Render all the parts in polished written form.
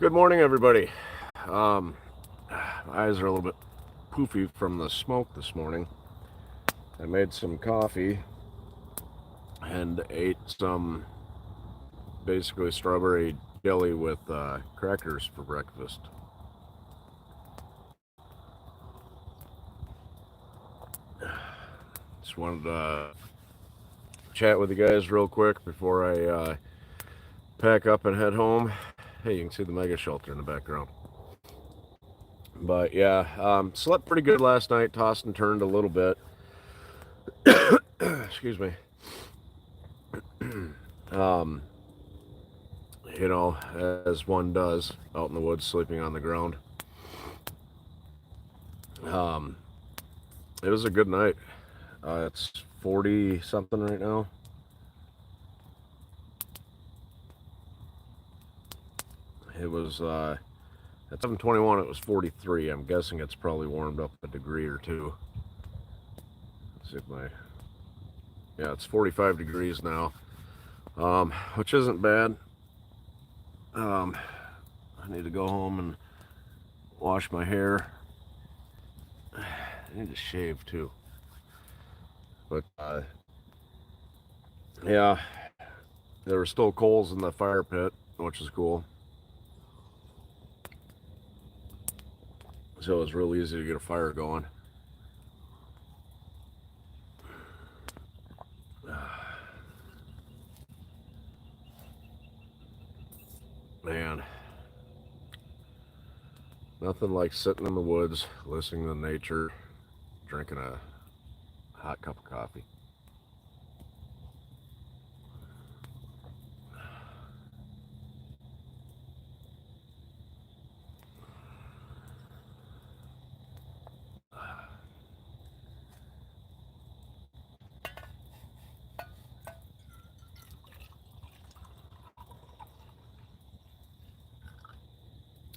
Good morning, everybody. My eyes are a little bit poofy from the smoke this morning. I made some coffee and ate some basically strawberry jelly with crackers for breakfast. Just wanted to chat with you guys real quick before I pack up and head home. Hey, you can see the mega shelter in the background. But yeah, slept pretty good last night, tossed and turned a little bit. Excuse me. um, as one does out in the woods, sleeping on the ground. Um, it was a good night. It's 40 something right now. It was at 7:21. It was 43. I'm guessing it's probably warmed up a degree or two. Let's see if yeah, it's 45 degrees now, which isn't bad. I need to go home and wash my hair. I need to shave too. But yeah, there were still coals in the fire pit, which is cool. So it was real easy to get a fire going. Man, nothing like sitting in the woods, listening to nature, drinking a hot cup of coffee.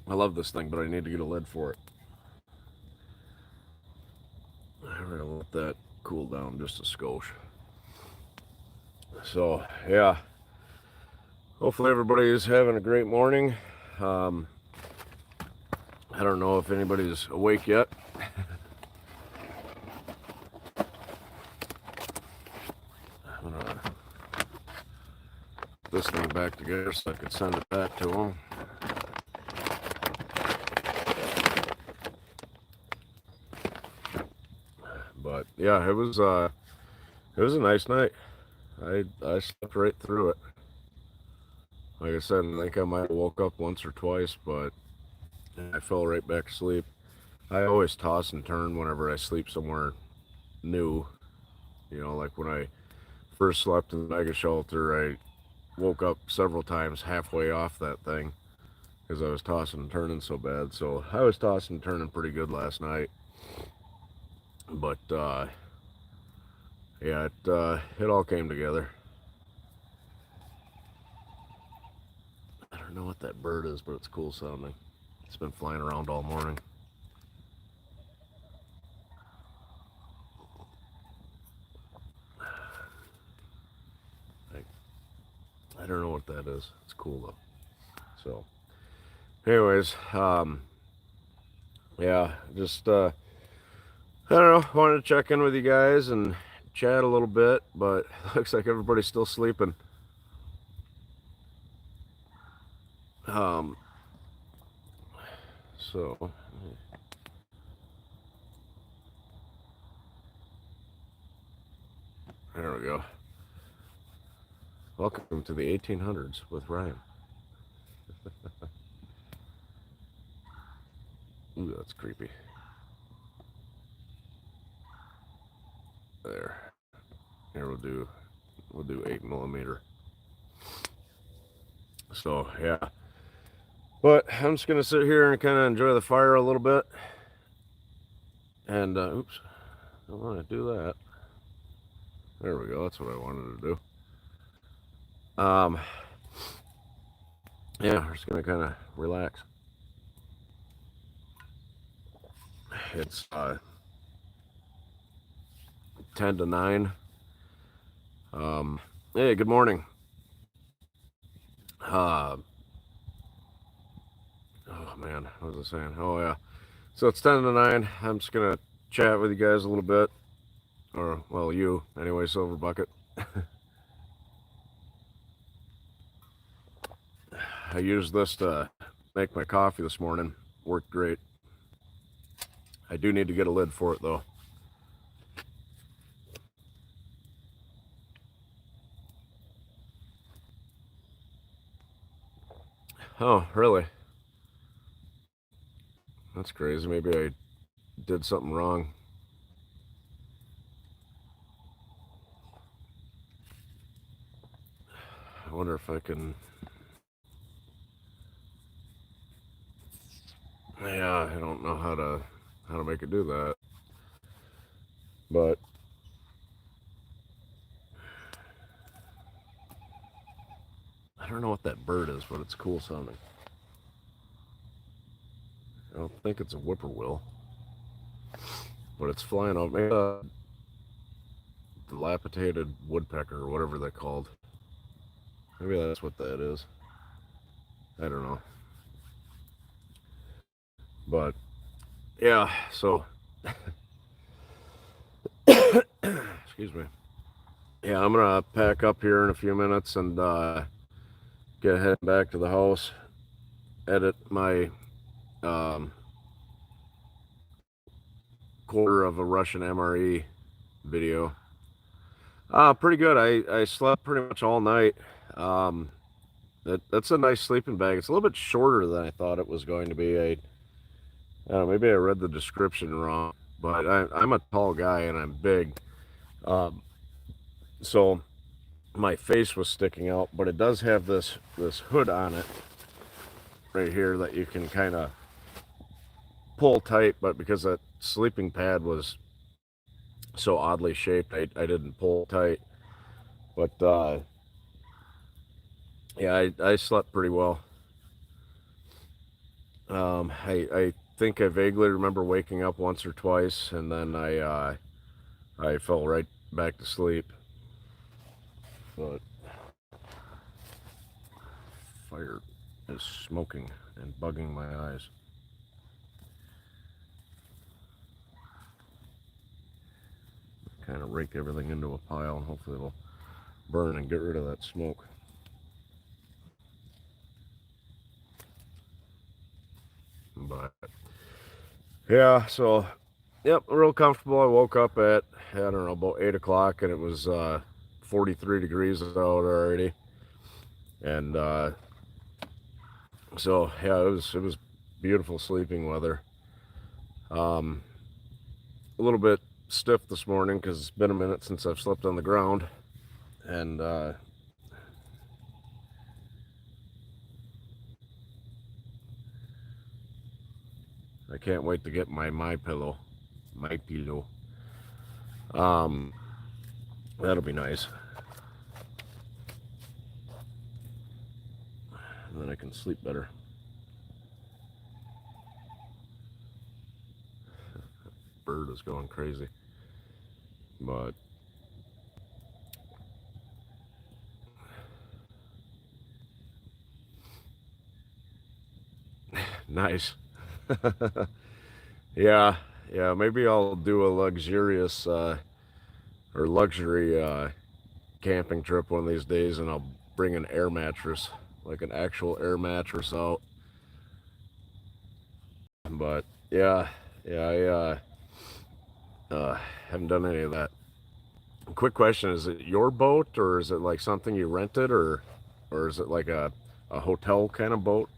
I love this thing, but I need to get a lid for it. I'm gonna let that cool down just a skosh. So yeah, hopefully everybody is having a great morning. I don't know if anybody's awake yet. I'm gonna put this thing back together so I can send it back to them. But yeah, it was a nice night. I slept right through it. Like I said, I think I might have woke up once or twice, but I fell right back asleep. I always toss and turn whenever I sleep somewhere new. Like when I first slept in the mega shelter, I woke up several times halfway off that thing because I was tossing and turning so bad. So I was tossing and turning pretty good last night. But yeah, it all came together. I don't know what that bird is, but it's cool sounding. It's been flying around all morning. I don't know what that is. It's cool though. So, anyways, yeah, just I don't know. Wanted to check in with you guys and chat a little bit, but looks like everybody's still sleeping. So there we go. Welcome to the 1800s with Ryan. Ooh, that's creepy. There. Here we'll do 8mm. So yeah. But I'm just gonna sit here and kind of enjoy the fire a little bit. And oops, don't want to do that. There we go. That's what I wanted to do. Yeah, we're just gonna kind of relax. It's 10 to 9. Hey, good morning. Uh, man, what was I saying? Oh yeah. So it's 10 to 9. I'm just gonna chat with you guys a little bit. Or well, you anyway, Silver Bucket. I used this to make my coffee this morning. Worked great. I do need to get a lid for it though. Oh, really? That's crazy. Maybe I did something wrong. I wonder if I can... Yeah, I don't know how to make it do that. But I don't know what that bird is, but it's cool sounding. I don't think it's a whippoorwill, but it's flying out. Maybe dilapidated woodpecker or whatever they're called. Maybe that's what that is. I don't know. But yeah, so excuse me. Yeah, I'm gonna pack up here in a few minutes and get heading back to the house, edit my quarter of a Russian MRE video. Pretty good. I slept pretty much all night. That's a nice sleeping bag. It's a little bit shorter than I thought it was going to be. I don't know, maybe I read the description wrong, but I'm a tall guy and I'm big. So my face was sticking out, but it does have this hood on it right here that you can kind of pull tight, but because that sleeping pad was so oddly shaped, I didn't pull tight. But yeah, I slept pretty well. I think I vaguely remember waking up once or twice, and then I fell right back to sleep. But fire is smoking and bugging my eyes. Kind of rake everything into a pile, and hopefully it'll burn and get rid of that smoke. But yeah, so yep, real comfortable. I woke up at, I don't know, about 8 o'clock, and it was 43 degrees out already. And so yeah, it was beautiful sleeping weather. A little bit stiff this morning because it's been a minute since I've slept on the ground, and I can't wait to get my pillow. That'll be nice, and then I can sleep better. Bird is going crazy, but nice. Yeah, maybe I'll do a luxurious or luxury camping trip one of these days, and I'll bring an air mattress, like an actual air mattress out. But yeah, I haven't done any of that. Quick question: is it your boat, or is it like something you rented, or is it like a hotel kind of boat?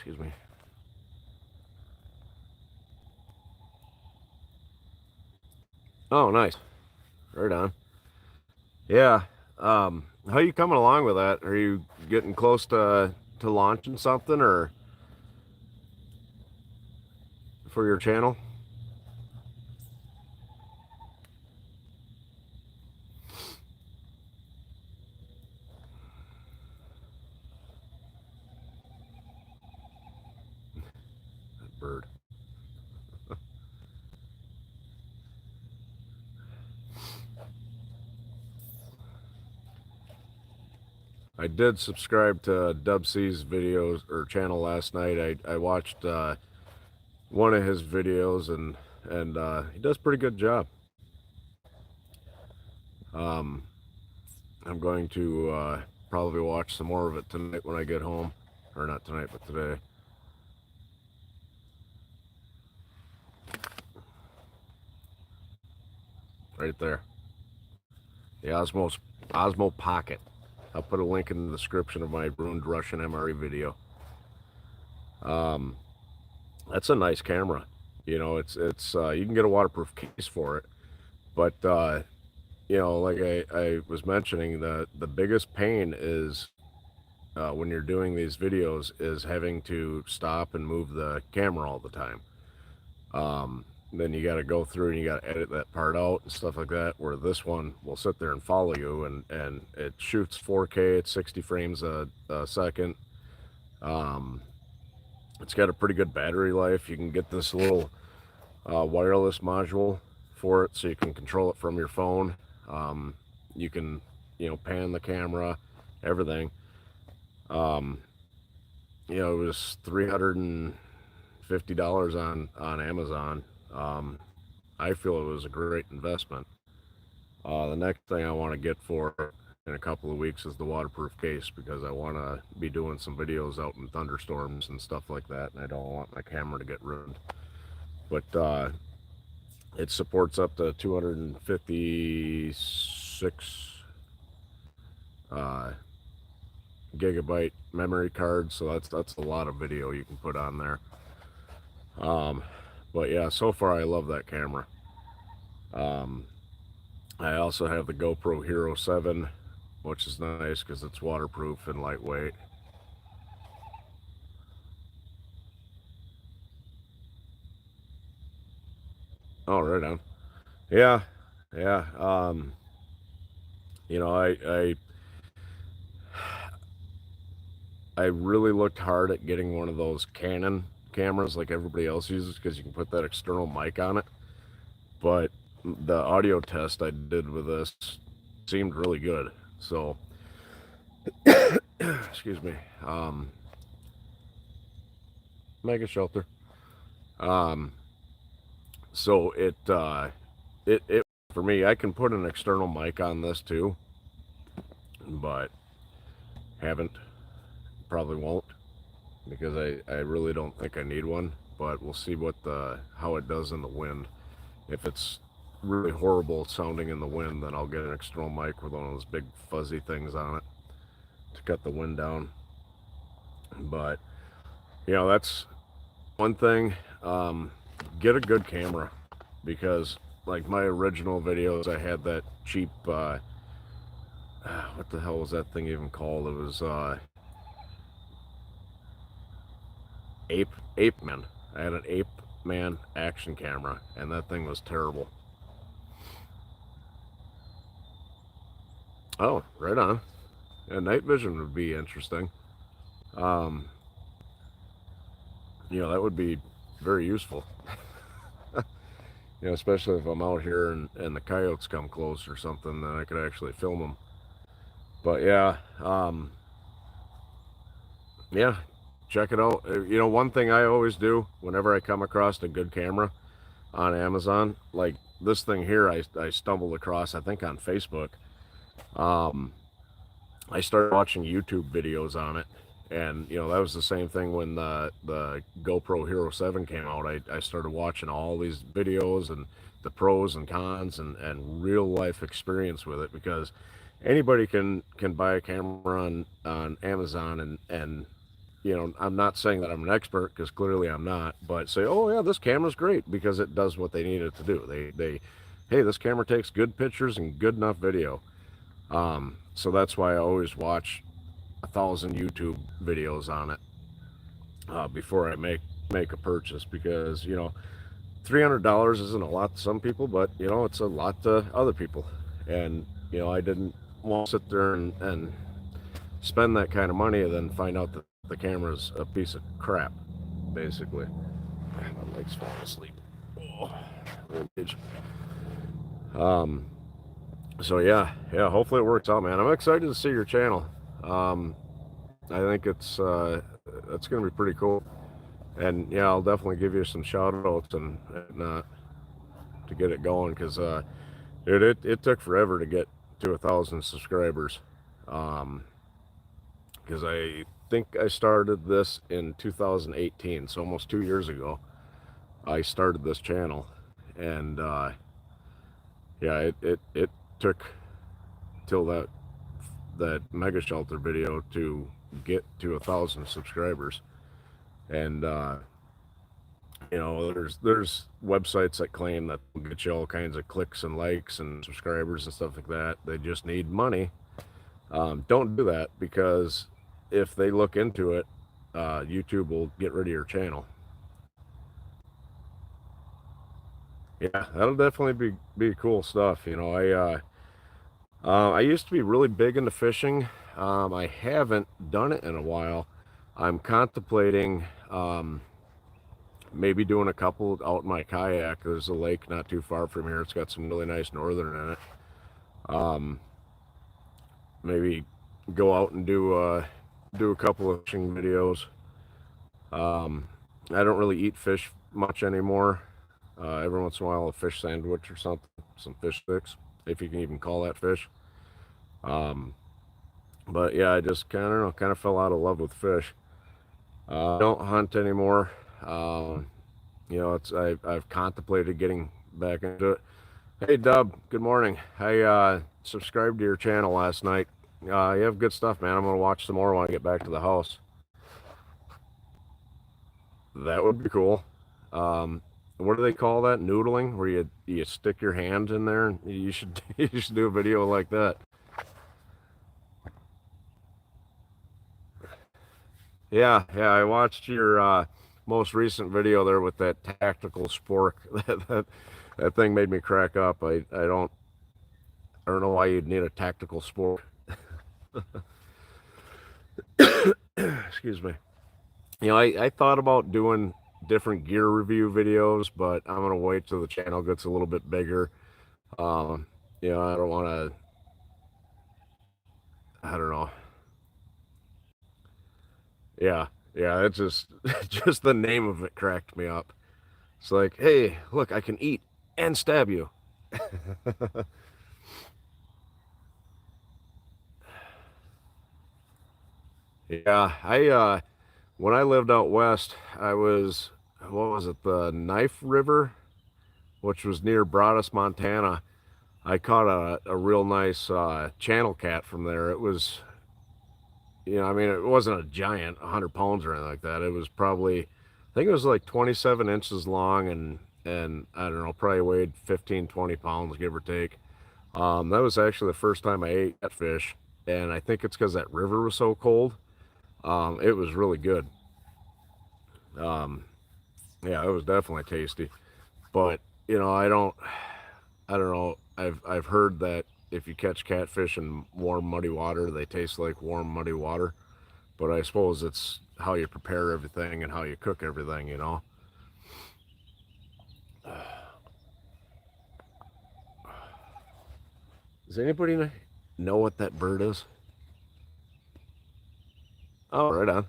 Excuse me. Oh, nice. Right on. Yeah. How you coming along with that? Are you getting close to launching something, or? for your channel? That bird. I did subscribe to Dubsy's videos or channel last night. I watched one of his videos, and he does a pretty good job. I'm going to probably watch some more of it tonight when I get home, or not tonight, but today. Right there, the Osmo Pocket. I'll put a link in the description of my Ruined Russian MRE video. That's a nice camera. You know, it's you can get a waterproof case for it, but you know, like I was mentioning, the biggest pain is when you're doing these videos is having to stop and move the camera all the time. Then you got to go through and you got to edit that part out and stuff like that, where this one will sit there and follow you, and it shoots 4K at 60 frames a second. It's got a pretty good battery life. You can get this little wireless module for it, so you can control it from your phone. You can, you know, pan the camera, everything. You know, it was $350 on Amazon. I feel it was a great investment. The next thing I want to get for in a couple of weeks is the waterproof case, because I want to be doing some videos out in thunderstorms and stuff like that, and I don't want my camera to get ruined. But it supports up to 256 gigabyte memory card, so that's a lot of video you can put on there. But yeah, so far I love that camera. I also have the GoPro Hero 7, which is nice because it's waterproof and lightweight. Oh, right on. Yeah, yeah. You know, I really looked hard at getting one of those Canon cameras like everybody else uses, because you can put that external mic on it. But the audio test I did with this seemed really good. So, excuse me. Mega shelter. So it for me, I can put an external mic on this too, but haven't, probably won't, because I really don't think I need one. But we'll see what how it does in the wind. If it's really horrible sounding in the wind, then I'll get an external mic with one of those big fuzzy things on it to cut the wind down. But you know, that's one thing. Get a good camera, because like my original videos, I had that cheap what the hell was that thing even called? It was Ape Man. I had an Ape Man action camera, and that thing was terrible. Oh, right on. Yeah, night vision would be interesting. You know, that would be very useful. You know, especially if I'm out here and the coyotes come close or something, then I could actually film them. But yeah, yeah, check it out. You know, one thing I always do whenever I come across a good camera on Amazon, like this thing here, I stumbled across, I think on Facebook. I started watching YouTube videos on it, and you know, that was the same thing when the GoPro Hero 7 came out. I started watching all these videos and the pros and cons and real life experience with it, because anybody can buy a camera on Amazon, and you know, I'm not saying that I'm an expert, because clearly I'm not, but say, oh yeah, this camera's great because it does what they need it to do. Hey, this camera takes good pictures and good enough video. So that's why I always watch 1,000 YouTube videos on it before I make make a purchase, because you know, $300 isn't a lot to some people, but you know, it's a lot to other people. And you know, I didn't want to sit there and spend that kind of money and then find out that the camera's a piece of crap, basically. My leg's falling asleep. Oh, um, so yeah, hopefully it works out, man. I'm excited to see your channel. I think it's gonna be pretty cool. And yeah, I'll definitely give you some shout outs and to get it going, because it took forever to get to 1,000 subscribers. Because I think I started this in 2018, so almost 2 years ago I started this channel. And yeah, it took till that mega shelter video to get to 1,000 subscribers. And you know, there's websites that claim that will get you all kinds of clicks and likes and subscribers and stuff like that. They just need money. Don't do that, because if they look into it, YouTube will get rid of your channel. Yeah, that'll definitely be cool stuff. You know, I used to be really big into fishing. I haven't done it in a while. I'm contemplating maybe doing a couple out in my kayak. There's a lake not too far from here. It's got some really nice northern in it. Maybe go out and do a couple of fishing videos. I don't really eat fish much anymore. Every once in a while, a fish sandwich or something, some fish sticks, if you can even call that fish. But yeah, I just kind of fell out of love with fish. I don't hunt anymore. You know, I've contemplated getting back into it. Hey Dub, good morning. I subscribed to your channel last night. You have good stuff, man. I'm gonna watch some more when I get back to the house. That would be cool. What do they call that? Noodling, where you stick your hand in there. You should you should do a video like that. Yeah, I watched your most recent video there with that tactical spork. That thing made me crack up. I don't know why you'd need a tactical spork. Excuse me. You know, I thought about doing different gear review videos, but I'm gonna wait till the channel gets a little bit bigger. You know, I don't want to. I don't know. Yeah, it's just just the name of it cracked me up. It's like, hey, look, I can eat and stab you. Yeah, I when I lived out west, I was, what was it, the Knife River, which was near Broadus, Montana. I caught a real nice channel cat from there. It was, you know, I mean, it wasn't a giant 100 pounds or anything like that. It was probably, I think it was like 27 inches long, and I don't know, probably weighed 15, 20 pounds, give or take. That was actually the first time I ate that fish, and I think it's because that river was so cold. It was really good. Um, yeah, it was definitely tasty. But you know, I don't know. I've heard that if you catch catfish in warm, muddy water, they taste like warm, muddy water. But I suppose it's how you prepare everything and how you cook everything, you know. Does anybody know what that bird is? Oh, right on.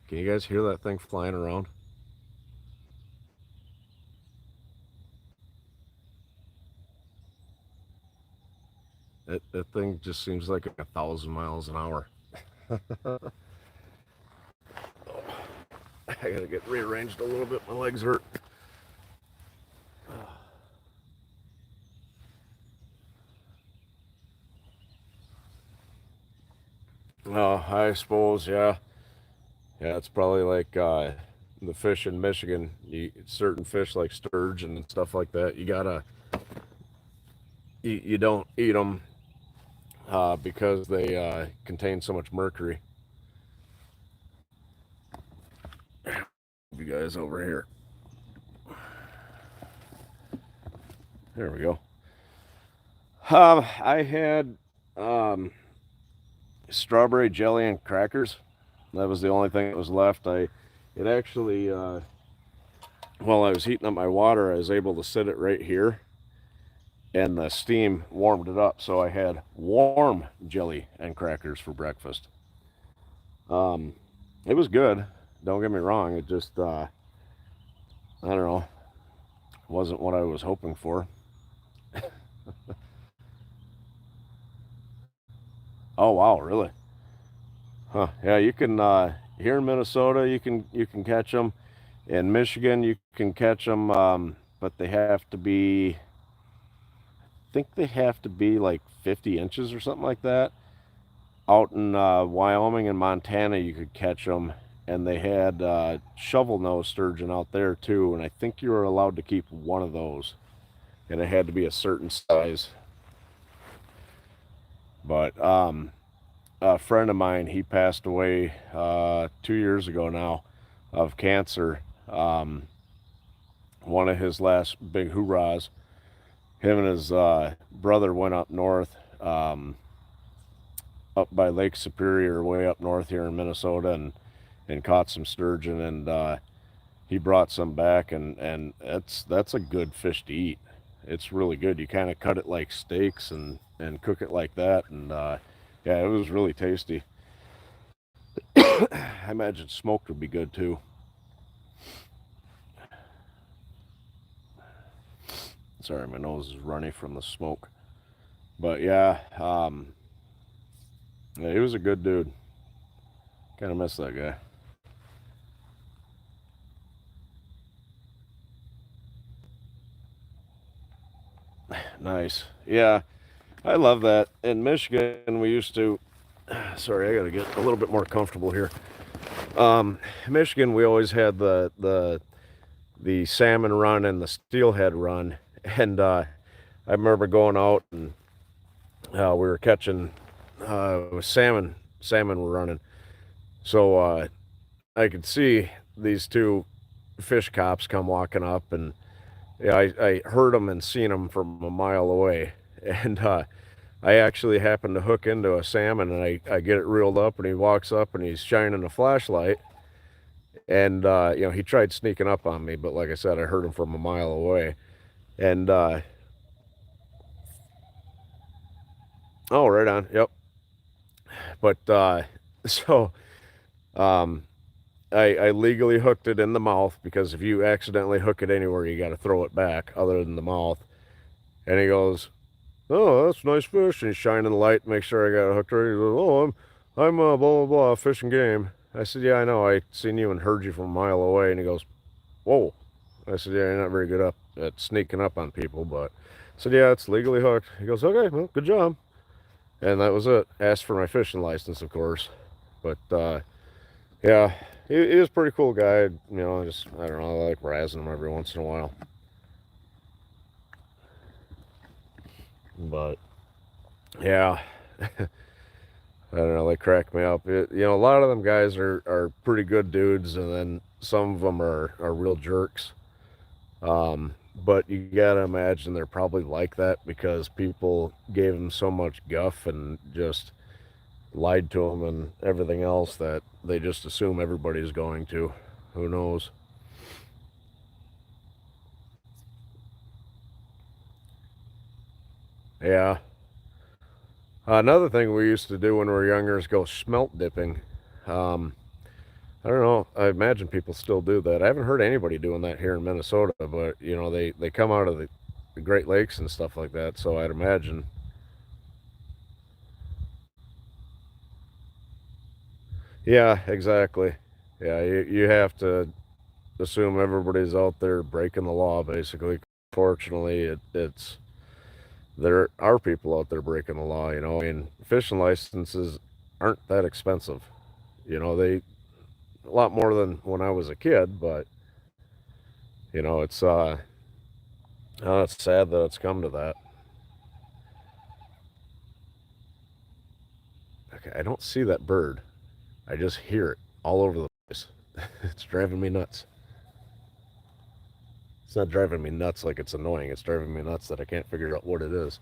Can you guys hear that thing flying around? That thing just seems like 1,000 miles an hour. I gotta get rearranged a little bit. My legs hurt. Oh, I suppose, yeah. Yeah, it's probably like the fish in Michigan. Certain fish like sturgeon and stuff like that. You don't eat them because they contain so much mercury. move you guys over here. There we go. I had strawberry jelly and crackers. That was the only thing that was left. It actually, while I was heating up my water, I was able to sit it right here, and the steam warmed it up. So I had warm jelly and crackers for breakfast. It was good. Don't get me wrong. It just, I don't know, wasn't what I was hoping for. Oh wow, really? Huh? Yeah, you can. Here in Minnesota, you can catch them. In Michigan, you can catch them, but they have to be. I think they have to be like 50 inches or something like that. Out in Wyoming and Montana, you could catch them, and they had shovel nose sturgeon out there too. And I think you were allowed to keep one of those, and it had to be a certain size. But a friend of mine, he passed away 2 years ago now of cancer. One of his last big hoorahs, him and his brother went up north, up by Lake Superior, way up north here in Minnesota, and caught some sturgeon, and he brought some back, and that's a good fish to eat. It's really good. You kind of cut it like steaks and cook it like that, and yeah, it was really tasty. I imagine smoked would be good too. Sorry, my nose is runny from the smoke. But yeah, yeah, he was a good dude. Kind of miss that guy. Nice. Yeah, I love that. In Michigan, we used to. Sorry, I got to get a little bit more comfortable here. Michigan, we always had the salmon run and the steelhead run, and I remember going out, and we were catching salmon. Salmon were running, so I could see these two fish cops come walking up, and yeah, I heard them and seen them from a mile away, and I actually happened to hook into a salmon, and I get it reeled up, and he walks up and he's shining a flashlight, and he tried sneaking up on me, but like I said, I heard him from a mile away, and oh, right on, yep. But so um, I legally hooked it in the mouth, because if you accidentally hook it anywhere, you got to throw it back other than the mouth. And he goes, "Oh, that's a nice fish." And he's shining the light, make sure I got it hooked right. He goes, "Oh, I'm blah blah blah, fish and game." I said, "Yeah, I know. I seen you and heard you from a mile away." And he goes, "Whoa." I said, "Yeah, you're not very good at sneaking up on people, but," I said, "Yeah, it's legally hooked." He goes, "Okay, well, good job." And that was it. Asked for my fishing license, of course. But yeah, he was a pretty cool guy. I don't know, I like razzing him every once in a while. But yeah, I don't know, they crack me up. A lot of them guys are pretty good dudes, and then some of them are real jerks. But you gotta imagine they're probably like that because people gave them so much guff and just lied to them and everything else, that they just assume everybody's going to. Who knows? Yeah. Another thing we used to do when we were younger is go smelt dipping. Um, I don't know. I imagine people still do that. I haven't heard anybody doing that here in Minnesota, but they come out of the Great Lakes and stuff like that. So I'd imagine. Yeah, exactly. Yeah, you have to assume everybody's out there breaking the law, basically. Fortunately, it's there are people out there breaking the law. I mean, fishing licenses aren't that expensive. They a lot more than when I was a kid, but it's sad that it's come to that. Okay, I don't see that bird. I just hear it all over the place. It's driving me nuts. It's not driving me nuts like it's annoying. It's driving me nuts that I can't figure out what it is.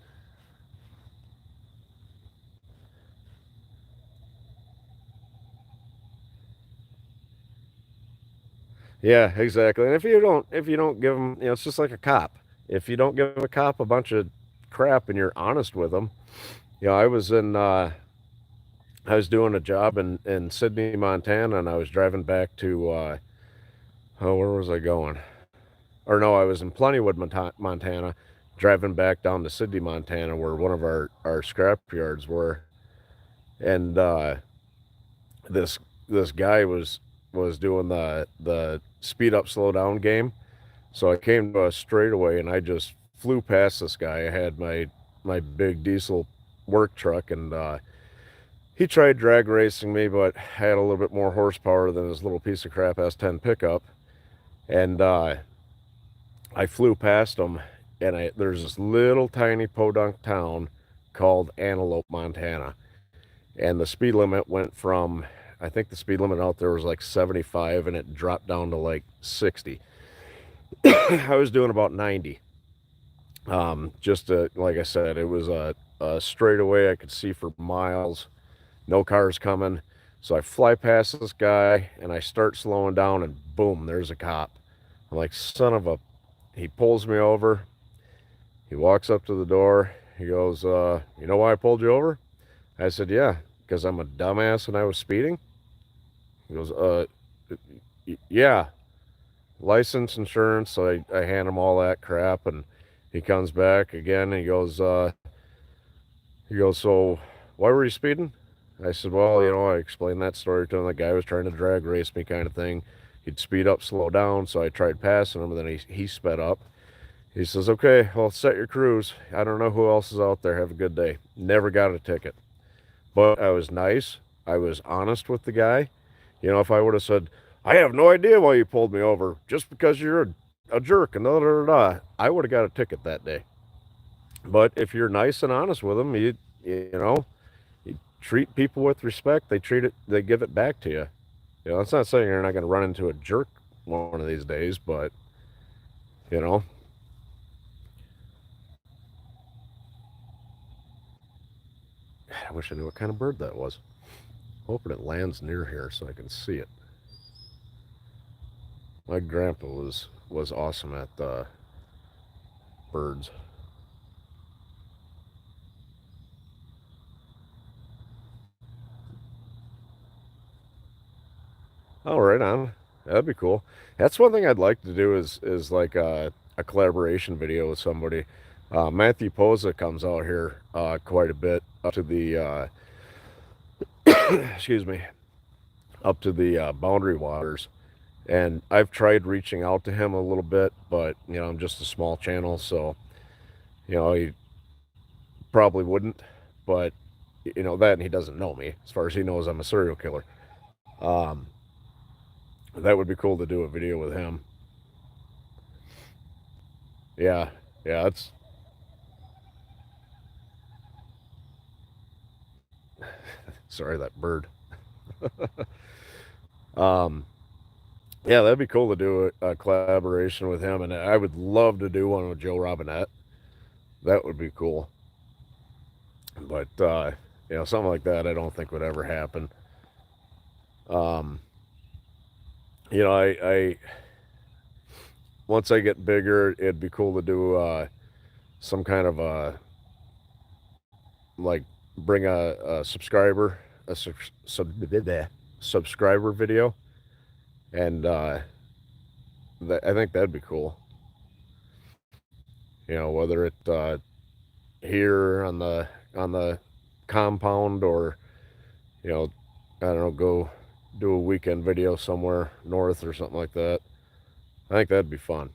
Yeah, exactly. And if you don't give them, it's just like a cop. If you don't give a cop a bunch of crap and you're honest with them, I was doing a job in Sydney, Montana, and I was driving back to where was I going? Or no, I was in Plentywood, Montana, driving back down to Sydney, Montana, where one of our scrap yards were, and this this guy was doing the speed up slow down game. So I came to a straightaway and I just flew past this guy. I had my big diesel work truck, and he tried drag racing me, but had a little bit more horsepower than his little piece of crap S10 pickup. And I flew past him, and there's this little tiny podunk town called Antelope, Montana. And the speed limit went from, I think the speed limit out there was like 75, and it dropped down to like 60. I was doing about 90. Like I said, it was a straightaway I could see for miles, no cars coming. So I fly past this guy and I start slowing down, and boom, there's a cop. I'm like, son of a, he pulls me over. He walks up to the door. He goes, you know why I pulled you over? I said, yeah, because I'm a dumbass and I was speeding. He goes, yeah, license, insurance. So I hand him all that crap, and he comes back again. And he goes, so why were you speeding? I said, well, I explained that story to him. The guy was trying to drag race me, kind of thing. He'd speed up, slow down. So I tried passing him, and then he sped up. He says, okay, well, set your cruise. I don't know who else is out there. Have a good day. Never got a ticket. But I was nice. I was honest with the guy. If I would have said, I have no idea why you pulled me over, just because you're a jerk and da da da, I would have got a ticket that day. But if you're nice and honest with them, you treat people with respect. They give it back to you. It's not saying you're not going to run into a jerk one of these days, but I wish I knew what kind of bird that was. Hoping it lands near here so I can see it. My grandpa was awesome at birds. Oh, right on. That'd be cool. That's one thing I'd like to do is like a collaboration video with somebody. Matthew Poza comes out here quite a bit up to the excuse me, up to the Boundary Waters, and I've tried reaching out to him a little bit, but I'm just a small channel, so he probably wouldn't. But that, and he doesn't know me. As far as he knows, I'm a serial killer. That would be cool to do a video with him. Yeah, it's sorry, that bird. Yeah, that'd be cool to do a collaboration with him, and I would love to do one with Joe Robinette. That would be cool. But something like that I don't think would ever happen. I once I get bigger, it'd be cool to do some kind of a, like, bring a subscriber, subscriber video, and I think that'd be cool. Whether it here on the compound, or I don't know, go do a weekend video somewhere north or something like that. I think that'd be fun.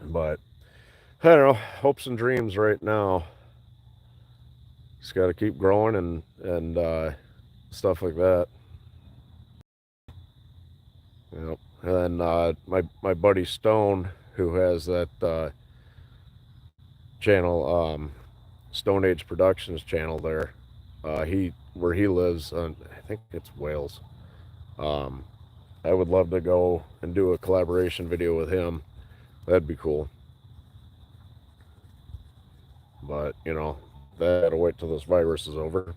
But I don't know, hopes and dreams right now. Just got to keep growing and stuff like that. And then my buddy Stone, who has that channel, Stone Age Productions channel there, where he lives, I think it's Wales. I would love to go and do a collaboration video with him. That'd be cool. But, you know, that gotta wait till this virus is over.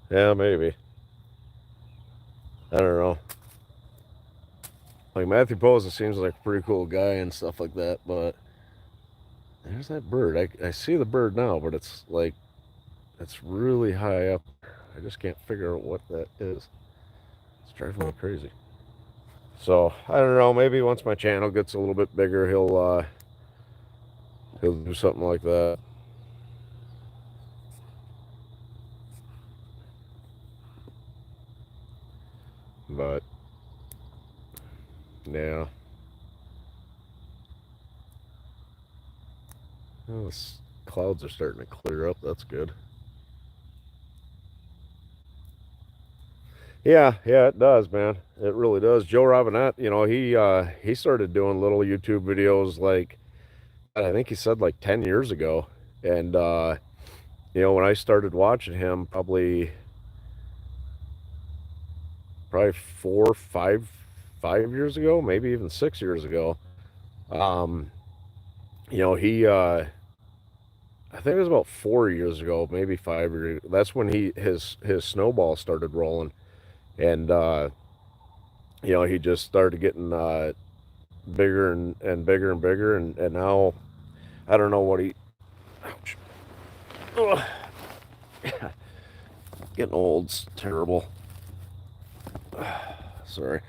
Yeah, maybe. I don't know. Like, Matthew Posa seems like a pretty cool guy and stuff like that, but there's that bird. I see the bird now, but it's like, it's really high up. I just can't figure out what that is. It's driving me crazy. So, I don't know, maybe once my channel gets a little bit bigger, he'll do something like that. But, yeah. Well, the clouds are starting to clear up. That's good. Yeah, it does, man. It really does. Joe Robinette, you know, he started doing little YouTube videos like, I think he said like 10 years ago. And you know, when I started watching him probably 4, 5 years ago, maybe even 6 years ago. You know, I think it was about 4 years ago, maybe 5 years. That's when his snowball started rolling. And you know, he just started getting bigger and bigger and bigger, and now I don't know what he. Ouch. Ugh. Getting old's terrible. Sorry,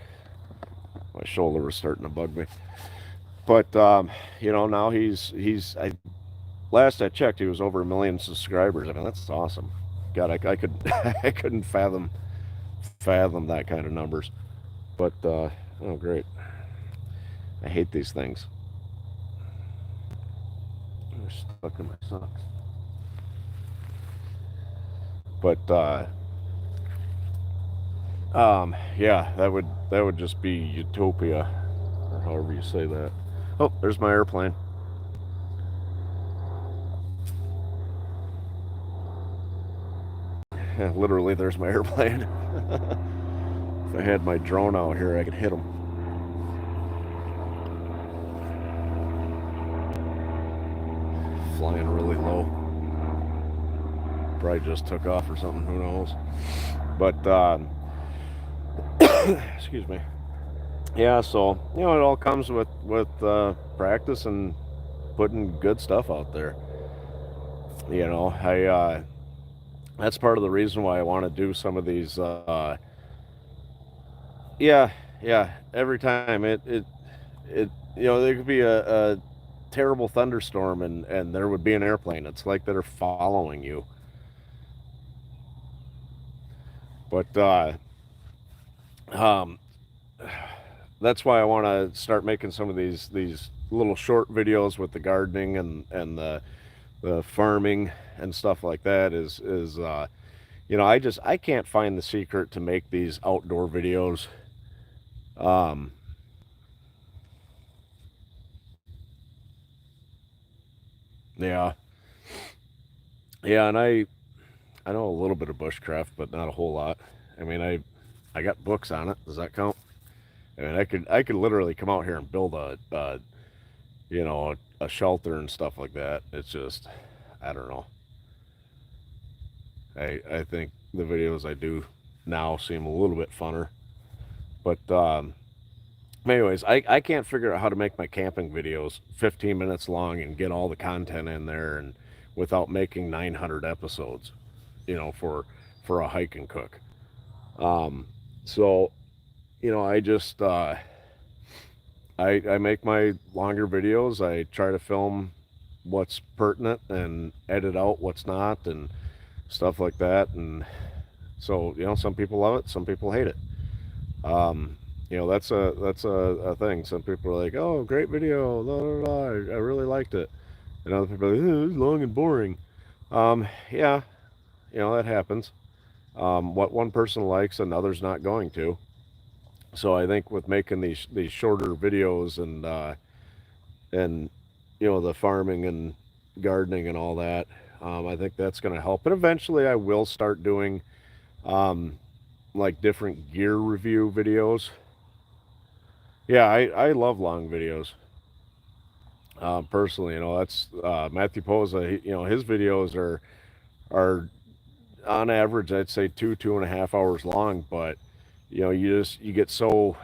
my shoulder was starting to bug me. But you know, now last I checked, he was over 1 million subscribers. I mean, that's awesome. God, I could I couldn't fathom that kind of numbers. But oh, great. I hate these things. They're stuck in my socks. But yeah, that would just be utopia, or however you say that. Oh, there's my airplane. Literally, there's my airplane. If I had my drone out here, I could hit them. Flying really low. Probably just took off or something, who knows. But excuse me. Yeah, so you know, it all comes with practice and putting good stuff out there. You know, that's part of the reason why I want to do some of these. Yeah, every time it you know, there could be a terrible thunderstorm and there would be an airplane. It's like they're following you. But that's why I want to start making some of these little short videos with the gardening and the farming and stuff like that. Is you know, I can't find the secret to make these outdoor videos. Yeah, and I know a little bit of bushcraft, but not a whole lot. I mean, I got books on it. Does that count? I mean, I could literally come out here and build a you know, a shelter and stuff like that. It's just, I don't know. I think the videos I do now seem a little bit funner. But anyways, I can't figure out how to make my camping videos 15 minutes long and get all the content in there and without making 900 episodes, you know, for a hike and cook. So, you know, I just I make my longer videos. I try to film what's pertinent and edit out what's not and stuff like that. And so, you know, some people love it, some people hate it. You know, that's a thing. Some people are like, "Oh, great video, blah, blah, blah. I really liked it," and other people are like, "Oh, it's long and boring." Yeah, you know, that happens. What one person likes, another's not going to. So I think with making these shorter videos and you know, the farming and gardening and all that, I think that's going to help. And eventually I will start doing like different gear review videos. Yeah, I love long videos. Personally, that's Matthew Posa. His videos are on average, I'd say 2.5 hours long. But you get so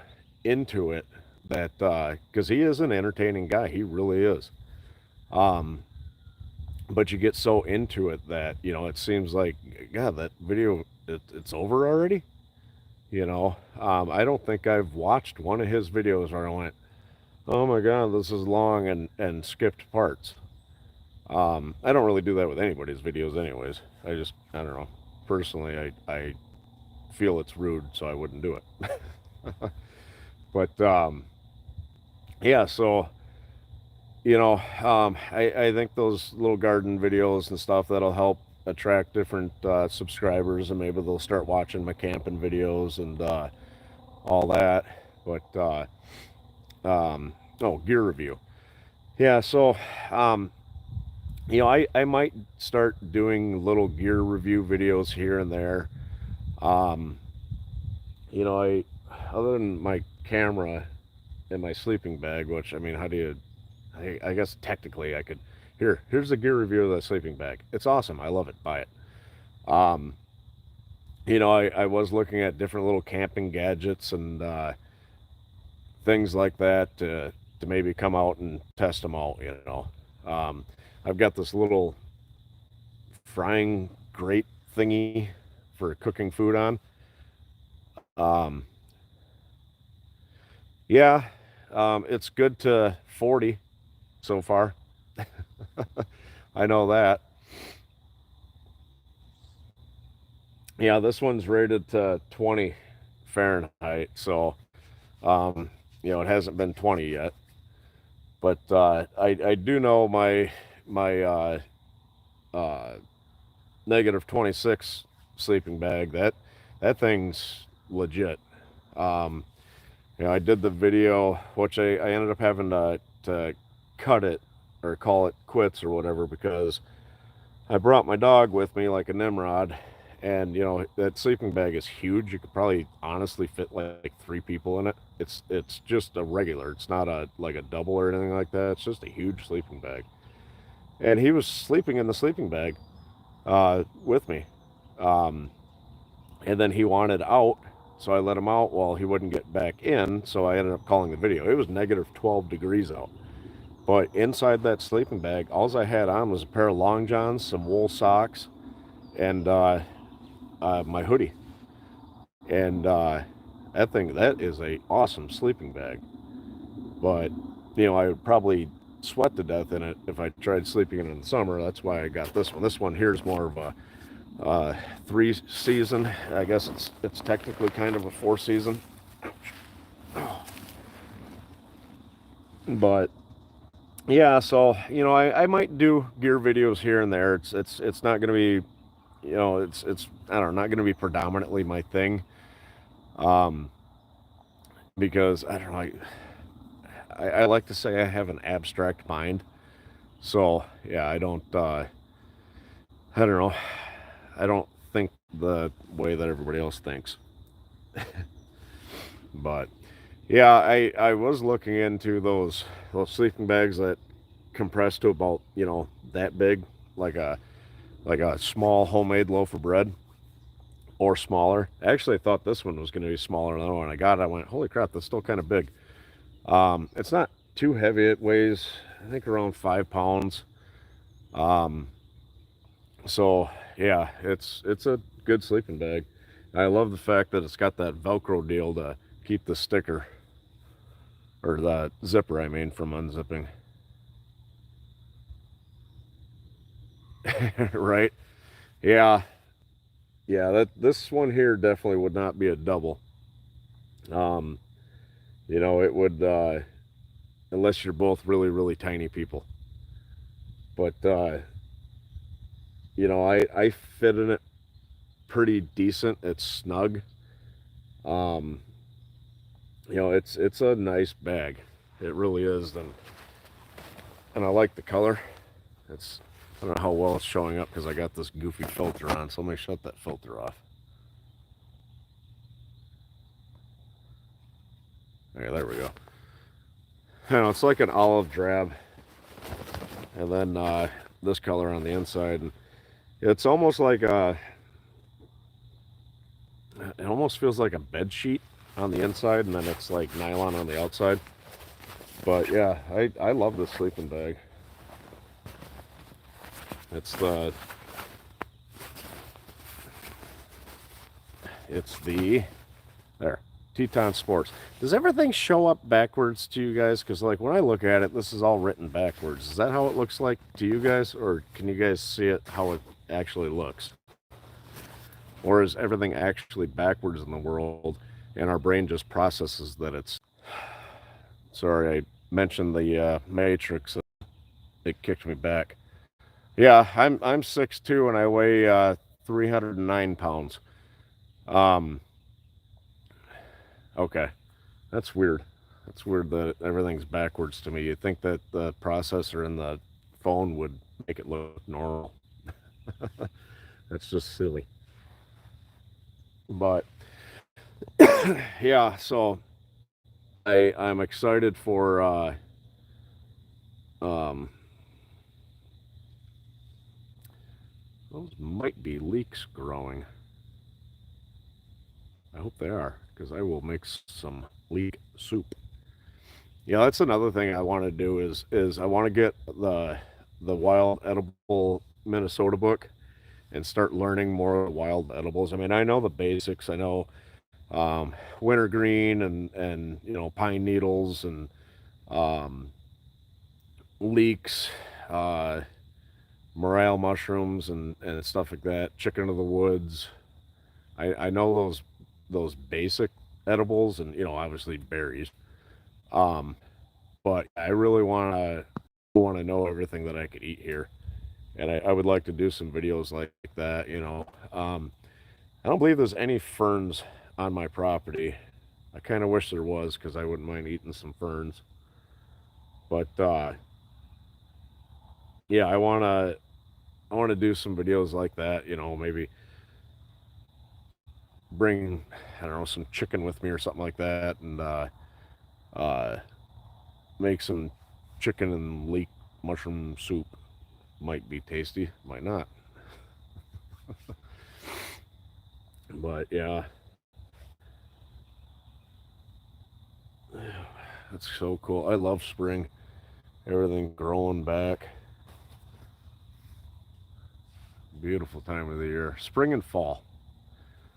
into it that because he is an entertaining guy, he really is. Um, but you get so into it that it seems like, God, that video it's over already. I don't think I've watched one of his videos where I went, oh my God, this is long, and skipped parts. I don't really do that with anybody's videos anyways. I don't know. Personally, I feel it's rude, so I wouldn't do it. But yeah, so I think those little garden videos and stuff, that'll help attract different subscribers, and maybe they'll start watching my camping videos and all that. But oh, gear review. Yeah, so I might start doing little gear review videos here and there. Um, I other than my camera and my sleeping bag, which, I mean, how do you? I guess technically I could. Here's the gear review of the sleeping bag. It's awesome. I love it. Buy it. Um, I was looking at different little camping gadgets and things like that to maybe come out and test them out. I've got this little frying grate thingy for cooking food on. Um, yeah, it's good to 40 so far. I know that. Yeah, this one's rated to 20 Fahrenheit, so it hasn't been 20 yet. But I do know my uh, negative 26 sleeping bag, that thing's legit. Um, I did the video, which I ended up having to cut it or call it quits or whatever, because I brought my dog with me like a Nimrod, and that sleeping bag is huge. You could probably honestly fit like 3 people in it. It's just a regular. It's not like a double or anything like that. It's just a huge sleeping bag. And he was sleeping in the sleeping bag with me. Um, and then he wanted out, so I let him out while he wouldn't get back in. So I ended up calling the video. It was negative 12 degrees out. But inside that sleeping bag, all I had on was a pair of long johns, some wool socks, and my hoodie. And that is a awesome sleeping bag. But I would probably sweat to death in it if I tried sleeping in it in the summer. That's why I got this one. This one here is more of a 3-season. I guess it's technically kind of a 4-season. But yeah, so I might do gear videos here and there. It's not going to be, it's I don't know, not going to be predominantly my thing. Um, because I don't know, I like to say I have an abstract mind. So yeah, I don't know, I don't think the way that everybody else thinks. But yeah, I was looking into those sleeping bags that compress to about that big, like a small homemade loaf of bread, or smaller. Actually, I thought this one was going to be smaller than the one I got. I went, holy crap, that's still kind of big. It's not too heavy. It weighs, I think, around 5 pounds. Um, so yeah, it's a good sleeping bag. I love the fact that it's got that Velcro deal to keep the sticker, or the zipper, I mean, from unzipping. Right? Yeah, yeah. This one here definitely would not be a double. Um, it would, unless you're both really, really tiny people. But I fit in it pretty decent. It's snug. Um, it's a nice bag. It really is, and I like the color. It's I don't know how well it's showing up because I got this goofy filter on, so let me shut that filter off. Okay, there we go. I know, it's like an olive drab, and then this color on the inside, and it's almost like it almost feels like a bed sheet on the inside, and then it's like nylon on the outside. But yeah, I love this sleeping bag. It's the there, Teton Sports. Does everything show up backwards to you guys? Because like when I look at it, this is all written backwards. Is that how it looks like to you guys, or can you guys see it how it actually looks? Or is everything actually backwards in the world, and our brain just processes that it's... Sorry, I mentioned the Matrix. It kicked me back. Yeah, I'm 6'2", and I weigh 309 pounds. Okay, that's weird. That's weird that everything's backwards to me. You'd think that the processor in the phone would make it look normal. That's just silly. But yeah, so I'm excited for those might be leeks growing. I hope they are, because I will make some leek soup. Yeah, that's another thing I want to do is I want to get the Wild Edible Minnesota book and start learning more wild edibles. I mean, I know the basics. I know wintergreen and you know, pine needles and leeks, morel mushrooms and stuff like that. Chicken of the woods. I know those basic edibles, and you know, obviously berries. But I really want to know everything that I could eat here, and I would like to do some videos like that. You know, I don't believe there's any ferns on my property. I kind of wish there was, because I wouldn't mind eating some ferns. But yeah, I want to do some videos like that. You know, maybe bring, I don't know, some chicken with me or something like that, and make some chicken and leek mushroom soup. Might be tasty, might not. But yeah, that's so cool. I love spring. Everything growing back. Beautiful time of the year. Spring and fall.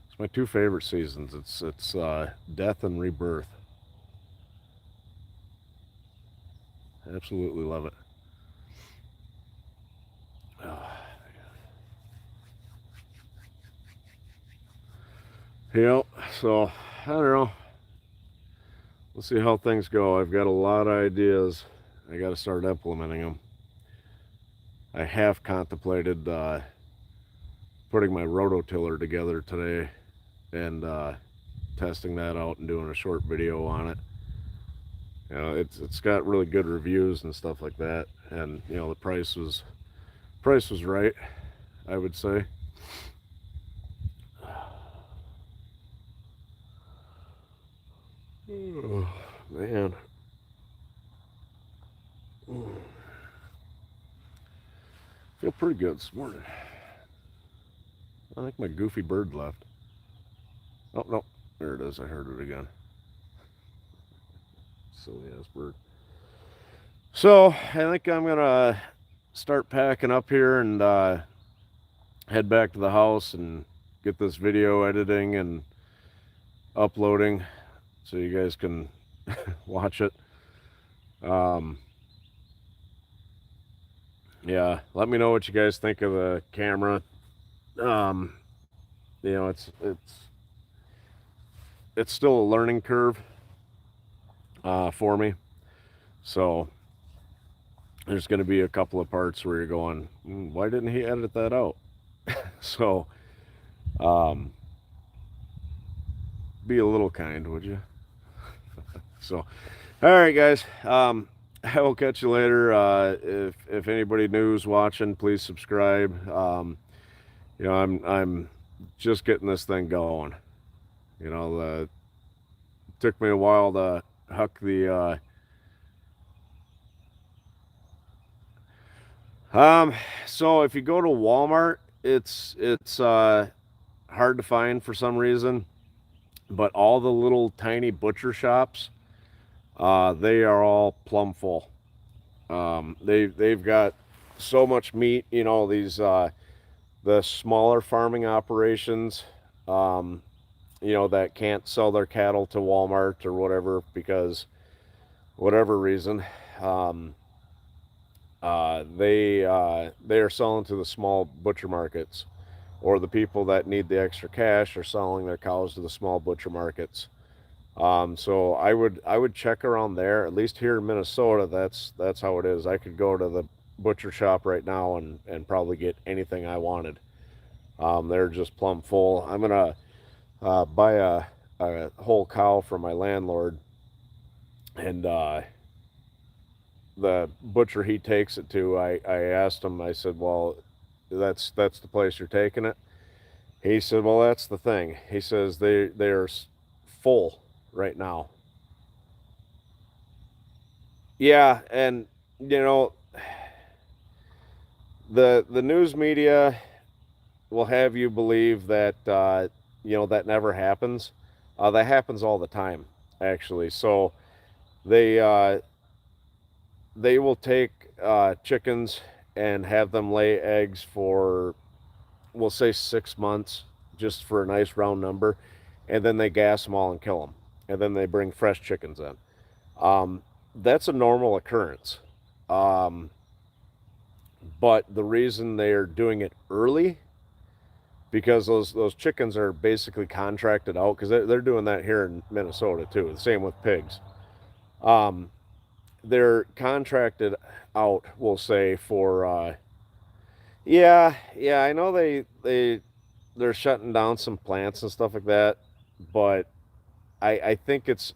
It's my two favorite seasons. It's death and rebirth. Absolutely love it. Yep. So I don't know. We'll see how things go. I've got a lot of ideas. I got to start implementing them. I have contemplated putting my rototiller together today and testing that out and doing a short video on it. You know, it's got really good reviews and stuff like that, and you know, the price was right, I would say. Oh, man. Feel pretty good this morning. I think my goofy bird left. Oh, no. There it is. I heard it again. Silly ass bird. So, I think I'm going to start packing up here and head back to the house and get this video editing and uploading so you guys can watch it. Yeah, let me know what you guys think of the camera. You know, it's still a learning curve for me. So there's going to be a couple of parts where you're going, why didn't he edit that out? So be a little kind, would you? So all right, guys, I will catch you later. If anybody new's watching, please subscribe. I'm just getting this thing going. It took me a while to huck the. So if you go to Walmart, it's hard to find for some reason, but all the little tiny butcher shops, they are all plumb full. They've got so much meat. These the smaller farming operations, um, that can't sell their cattle to Walmart or whatever because whatever reason, um, they are selling to the small butcher markets, or the people that need the extra cash are selling their cows to the small butcher markets. So I would check around there. At least here in Minnesota, that's how it is. I could go to the butcher shop right now and probably get anything I wanted. They're just plumb full. I'm gonna buy a whole cow from my landlord, and the butcher he takes it to, I asked him. I said, "Well, that's the place you're taking it." He said, "Well, that's the thing." He says they're full right now. Yeah, and you know the news media will have you believe that that never happens. That happens all the time, actually. So they they will take chickens and have them lay eggs for, we'll say, 6 months, just for a nice round number, and then they gas them all and kill them, and then they bring fresh chickens in. Um, that's a normal occurrence. Um, but the reason they're doing it early, because those chickens are basically contracted out, because they're doing that here in Minnesota too. The same with pigs. Um, they're contracted out, we'll say, for yeah, I know they're shutting down some plants and stuff like that, but I think it's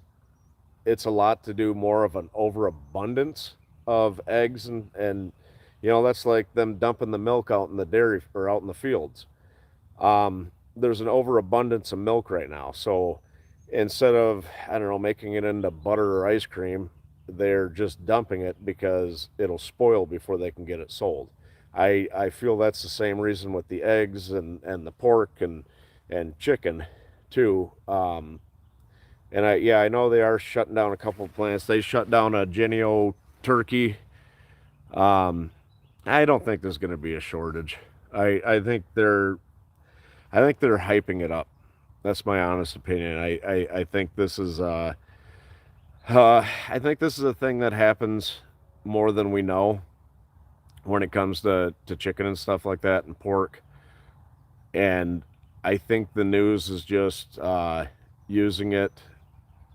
a lot to do more of an overabundance of eggs, and that's like them dumping the milk out in the dairy or out in the fields. There's an overabundance of milk right now, so instead of, I don't know, making it into butter or ice cream, they're just dumping it because it'll spoil before they can get it sold. I feel that's the same reason with the eggs and the pork and chicken too. And I know they are shutting down a couple of plants. They shut down a Genio turkey. Um, I don't think there's going to be a shortage. I think they're hyping it up. That's my honest opinion. I think this is I think this is a thing that happens more than we know when it comes to chicken and stuff like that and pork. And I think the news is just using it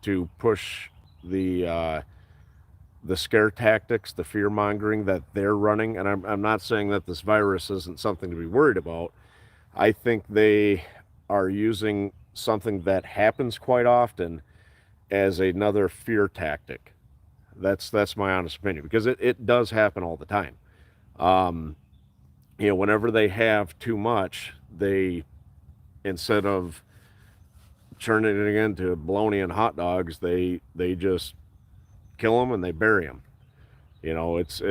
to push the uh, the scare tactics, the fear mongering that they're running. And I'm not saying that this virus isn't something to be worried about. I think they are using something that happens quite often as another fear tactic. That's my honest opinion, because it does happen all the time. Um, Whenever they have too much, they, instead of turning it into bologna and hot dogs, they just kill them and they bury them. It's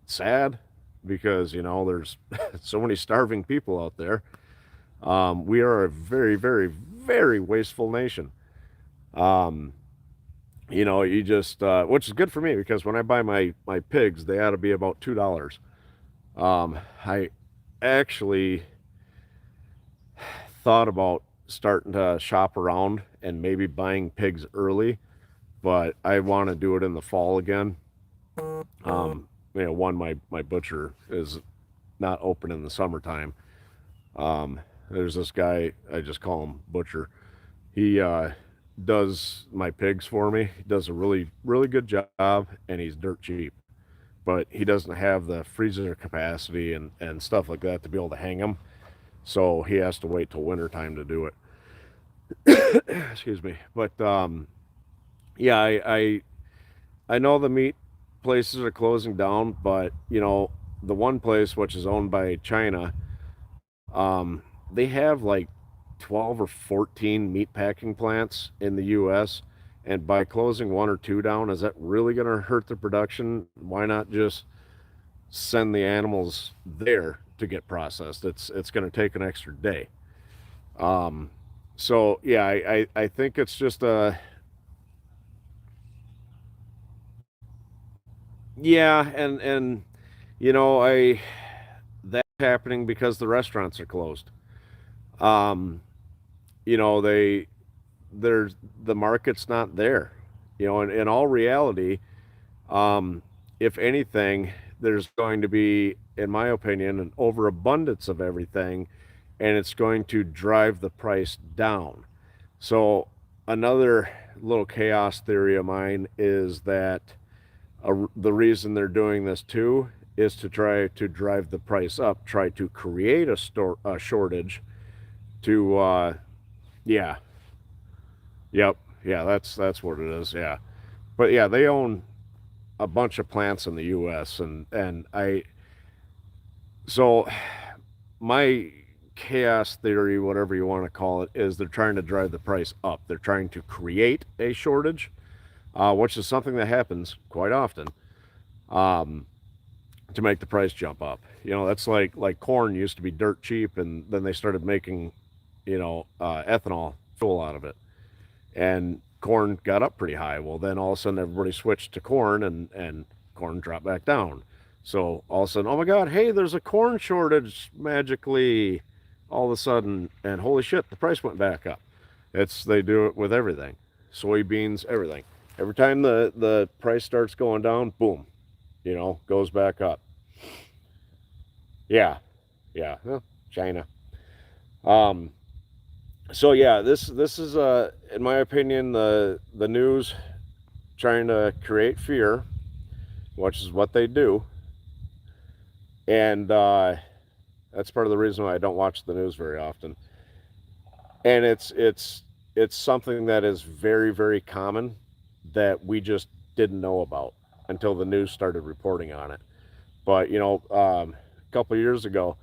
sad, because there's so many starving people out there. We are a very, very, very wasteful nation. Um, you just which is good for me, because when I buy my pigs, they ought to be about $2. I actually thought about starting to shop around and maybe buying pigs early, but I want to do it in the fall again. One, my butcher is not open in the summertime. There's this guy, I just call him Butcher. He does my pigs for me. He does a really, really good job, and he's dirt cheap. But he doesn't have the freezer capacity and stuff like that to be able to hang them. So he has to wait till winter time to do it. Excuse me. But Yeah, I know the meat places are closing down, but the one place which is owned by China, they have like 12 or 14 meat packing plants in the US, and by closing one or two down, is that really going to hurt the production? Why not just send the animals there to get processed? It's going to take an extra day. Um, so yeah, I think it's just a yeah, and I that's happening because the restaurants are closed. Um, they there's the market's not there. In all reality, um, if anything, there's going to be, in my opinion, an overabundance of everything, and it's going to drive the price down. So another little chaos theory of mine is that the reason they're doing this too is to try to drive the price up, try to create a shortage to yeah, yep, yeah, that's what it is. Yeah, but yeah, they own a bunch of plants in the U.S. and I so my chaos theory, whatever you want to call it, is they're trying to drive the price up. They're trying to create a shortage, which is something that happens quite often. Um, to make the price jump up. That's like corn used to be dirt cheap, and then they started making, ethanol fuel out of it, and corn got up pretty high. Well, then all of a sudden everybody switched to corn, and corn dropped back down. So all of a sudden, oh my God, hey, there's a corn shortage magically, all of a sudden, and holy shit, the price went back up. They do it with everything, soybeans, everything. Every time the price starts going down, boom, goes back up. Yeah, yeah, well, China. Um, so yeah, this is in my opinion, the news trying to create fear, which is what they do, and that's part of the reason why I don't watch the news very often. And it's something that is very very common that we just didn't know about until the news started reporting on it. But a couple of years ago,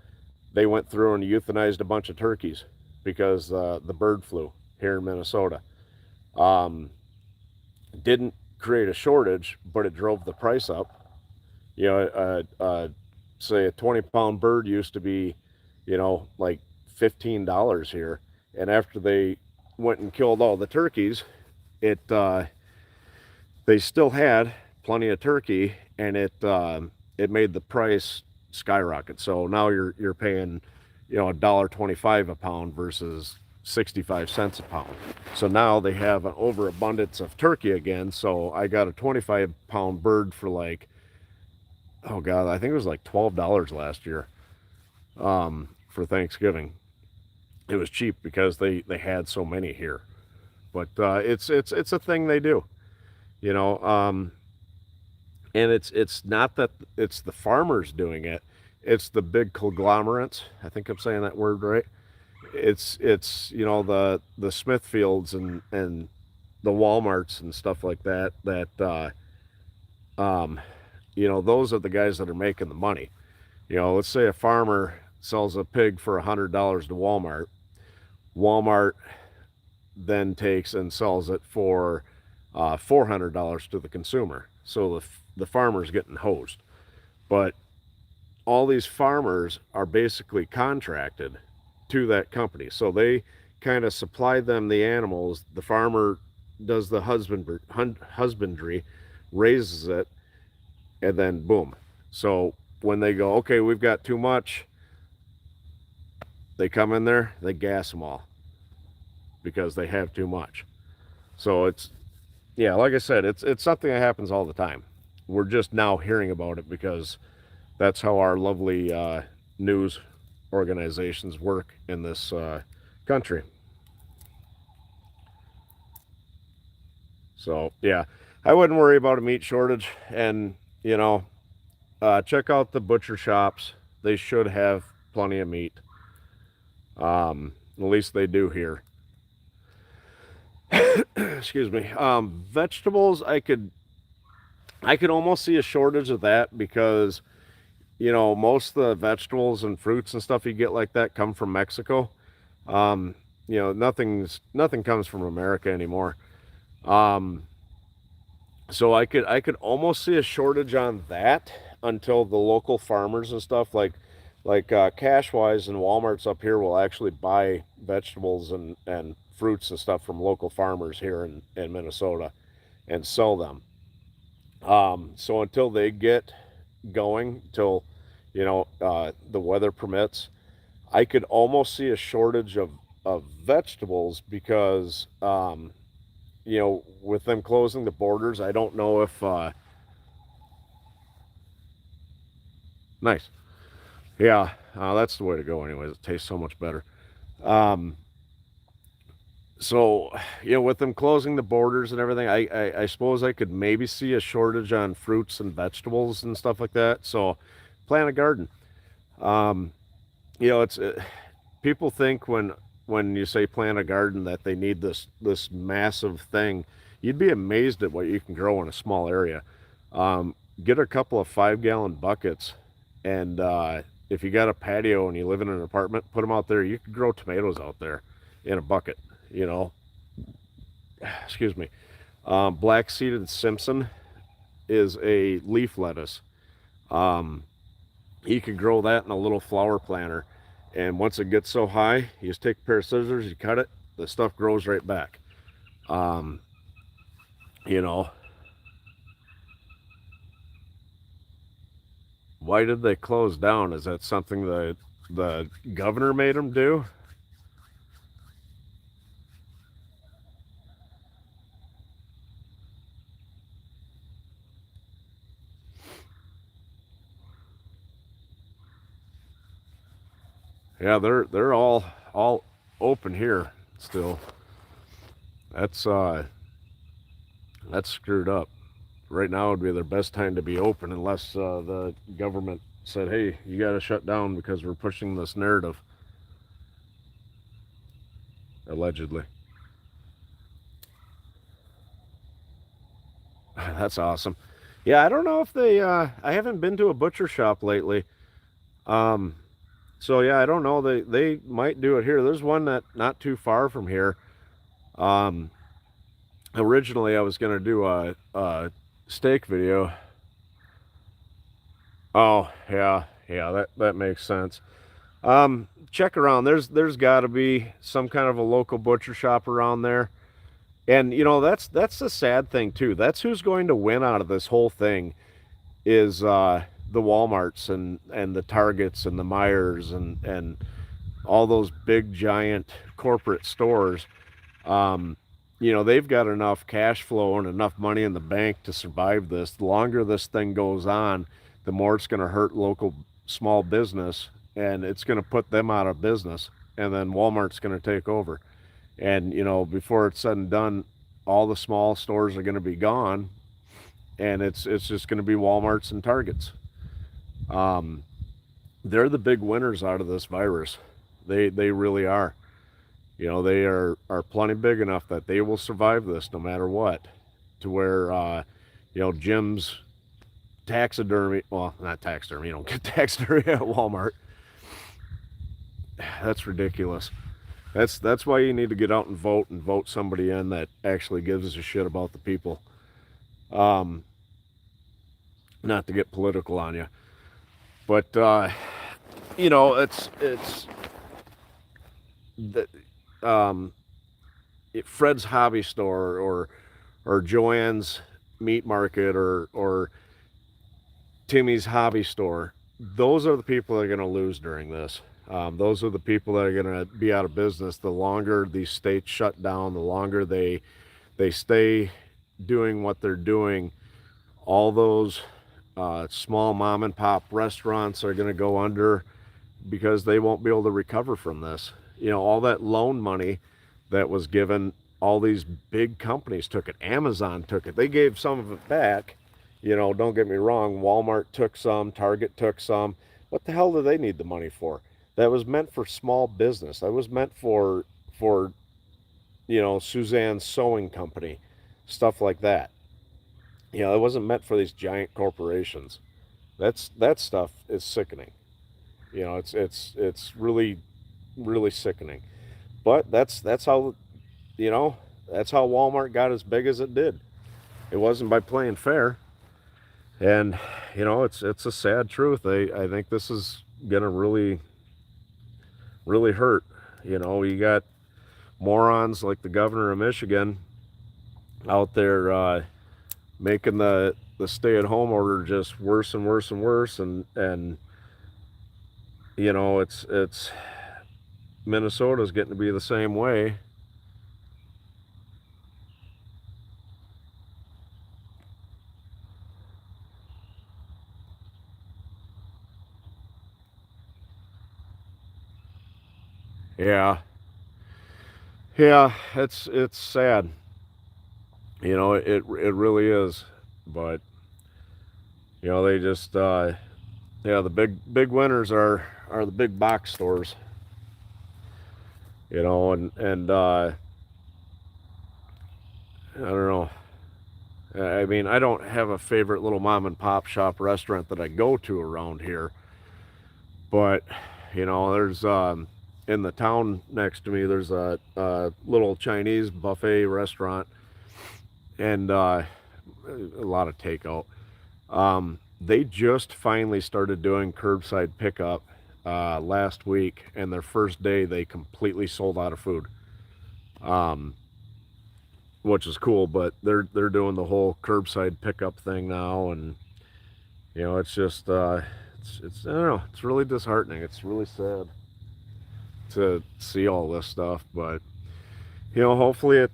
they went through and euthanized a bunch of turkeys because the bird flu here in Minnesota. Um, didn't create a shortage, but it drove the price up. Say a 20-pound bird used to be, like $15 here, and after they went and killed all the turkeys, it they still had plenty of turkey, and it made the price skyrocket. So now you're paying, $1.25 a pound versus 65 cents a pound. So now they have an overabundance of turkey again. So I got a 25-pound bird for like, oh God, I think it was like $12 last year, for Thanksgiving. It was cheap because they had so many here. But it's a thing they do, you know. And it's not that it's the farmers doing it; it's the big conglomerates. I think I'm saying that word right. It's the Smithfields and the WalMarts and stuff like that. Um, those are the guys that are making the money. Let's say a farmer sells a pig for $100 to Walmart. Walmart then takes and sells it for $400 to the consumer. So the farmer's getting hosed. But all these farmers are basically contracted to that company. So they kind of supply them the animals. The farmer does the husbandry, raises it, and then boom. So when they go, okay, we've got too much, they come in there, they gas them all because they have too much. So yeah, like I said, it's something that happens all the time. We're just now hearing about it because that's how our lovely news organizations work in this country. So yeah, I wouldn't worry about a meat shortage, and check out the butcher shops. They should have plenty of meat. At least they do here. Excuse me. Vegetables, I could almost see a shortage of that because most of the vegetables and fruits and stuff you get like that come from Mexico. Um, nothing comes from America anymore. Um, so I could almost see a shortage on that until the local farmers and stuff like Cashwise and Walmart's up here will actually buy vegetables and fruits and stuff from local farmers here in Minnesota and sell them. So until they get going, till the weather permits, I could almost see a shortage of vegetables because with them closing the borders, I don't know if nice. Yeah, that's the way to go. Anyways, it tastes so much better. Um, so with them closing the borders and everything, I suppose I could maybe see a shortage on fruits and vegetables and stuff like that. So plant a garden. Um, it's people think when you say plant a garden that they need this massive thing. You'd be amazed at what you can grow in a small area. Um, get a couple of 5-gallon buckets, and if you got a patio and you live in an apartment, put them out there. You could grow tomatoes out there in a bucket. You know, excuse me. Black seeded Simpson is a leaf lettuce. Um, you could grow that in a little flower planter, and once it gets so high, you just take a pair of scissors, you cut it, the stuff grows right back. Um, you know, why did they close down? Is that something that the governor made them do? Yeah, they're all open here still. That's that's screwed up. Right now would be their best time to be open unless the government said, "Hey, you got to shut down because we're pushing this narrative." Allegedly. That's awesome. Yeah, I don't know if they. I haven't been to a butcher shop lately. Um, so yeah, I don't know. They might do it here. There's one that not too far from here. Um, Originally, I was gonna do a steak video. Oh yeah, yeah, that makes sense. Check around. There's got to be some kind of a local butcher shop around there. And that's the sad thing too. That's who's going to win out of this whole thing is the Walmarts and the Targets and the Myers and all those big giant corporate stores. Um, they've got enough cash flow and enough money in the bank to survive this. The longer this thing goes on, the more it's going to hurt local small business, and it's going to put them out of business. And then Walmart's going to take over. And before it's said and done, all the small stores are going to be gone, and it's just going to be Walmarts and Targets. Um, they're the big winners out of this virus. They really are. They are plenty big enough that they will survive this no matter what. To where Jim's taxidermy, well, not taxidermy, you don't get taxidermy at Walmart. That's ridiculous. That's why you need to get out and vote somebody in that actually gives a shit about the people. Um, Not to get political on you, but it's the um, Fred's Hobby Store or Joanne's Meat Market or Timmy's Hobby Store. Those are the people that are going to lose during this. Those are the people that are going to be out of business. The longer these states shut down, the longer they stay doing what they're doing. All those small mom and pop restaurants are going to go under because they won't be able to recover from this. All that loan money that was given, all these big companies took it. Amazon took it. They gave some of it back. Don't get me wrong. Walmart took some. Target took some. What the hell do they need the money for? That was meant for small business. That was meant for Suzanne's Sewing Company, stuff like that. It wasn't meant for these giant corporations. That stuff is sickening. It's really really sickening. But that's how you know that's how Walmart got as big as it did. It wasn't by playing fair. And it's a sad truth. I think this is gonna really hurt. You got morons like the governor of Michigan out there making the stay-at-home order just worse and worse and worse, and it's Minnesota's getting to be the same way. Yeah, yeah, it's sad. It really is. But they just yeah, the big winners are the big box stores. And I don't know. I mean, I don't have a favorite little mom and pop shop restaurant that I go to around here, but there's in the town next to me, there's a little Chinese buffet restaurant, and a lot of takeout. They just finally started doing curbside pickup last week, and their first day they completely sold out of food. Um, which is cool, but they're doing the whole curbside pickup thing now, and it's just it's I don't know, it's really disheartening. It's really sad to see all this stuff, but hopefully it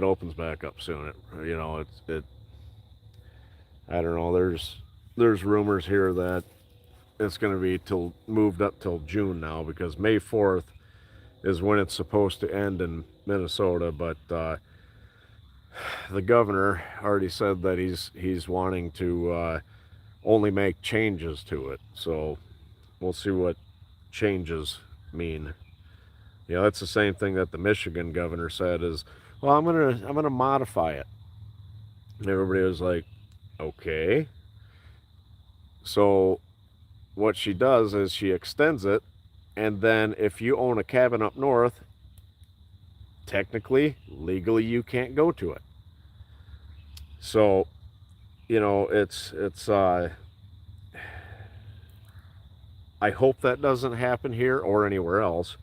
opens back up soon. It I don't know. There's rumors here that it's going to be till moved up till June now, because May 4th is when it's supposed to end in Minnesota, but the governor already said that he's wanting to only make changes to it. So we'll see what changes mean. That's the same thing that the Michigan governor said is, well, I'm gonna modify it. And everybody was like, okay. So what she does is she extends it, and then if you own a cabin up north, technically, legally, you can't go to it. So it's I hope that doesn't happen here or anywhere else,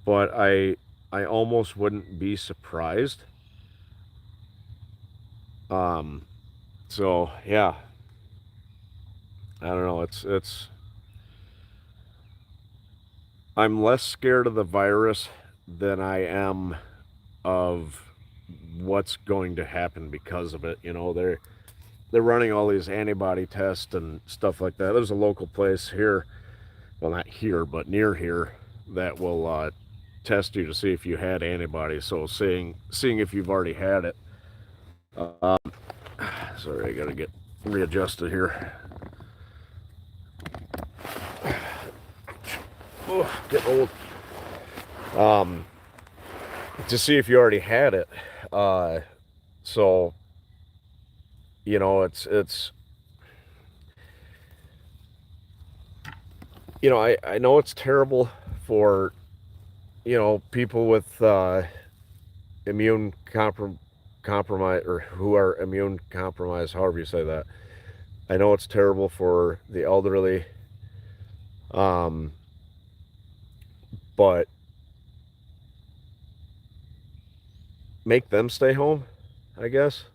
but I almost wouldn't be surprised. Um, so yeah, I don't know. It's I'm less scared of the virus than I am of what's going to happen because of it. They're running all these antibody tests and stuff like that. There's a local place here, well, not here, but near here, that will test you to see if you had antibodies. So seeing if you've already had it. Um, Sorry, I gotta get readjusted here. Oh, getting old. Um, to see if you already had it. So it's I know it's terrible for people with immune compromise, or who are immune compromised, however you say that. I know it's terrible for the elderly, um, but make them stay home, I guess,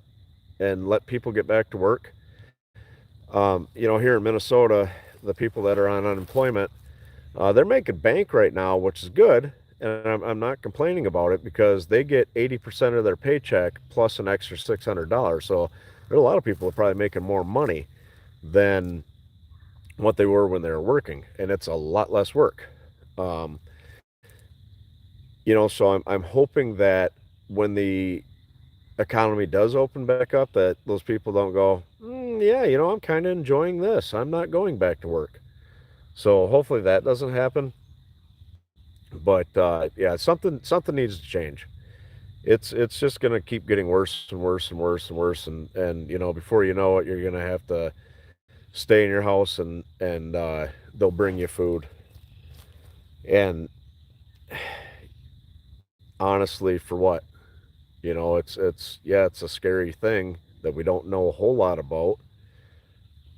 and let people get back to work. Here in Minnesota, the people that are on unemployment, they're making bank right now, which is good, and I'm not complaining about it, because they get 80% of their paycheck plus an extra $600. So there's a lot of people that are probably making more money than what they were when they were working, and it's a lot less work. Um, so I'm hoping that when the economy does open back up, that those people don't go, yeah, I'm kind of enjoying this. I'm not going back to work. So hopefully that doesn't happen. But yeah, something needs to change. It's just gonna keep getting worse and worse and worse and worse, and before you know it, you're gonna have to stay in your house, and they'll bring you food. And honestly, for what? It's yeah, it's a scary thing that we don't know a whole lot about,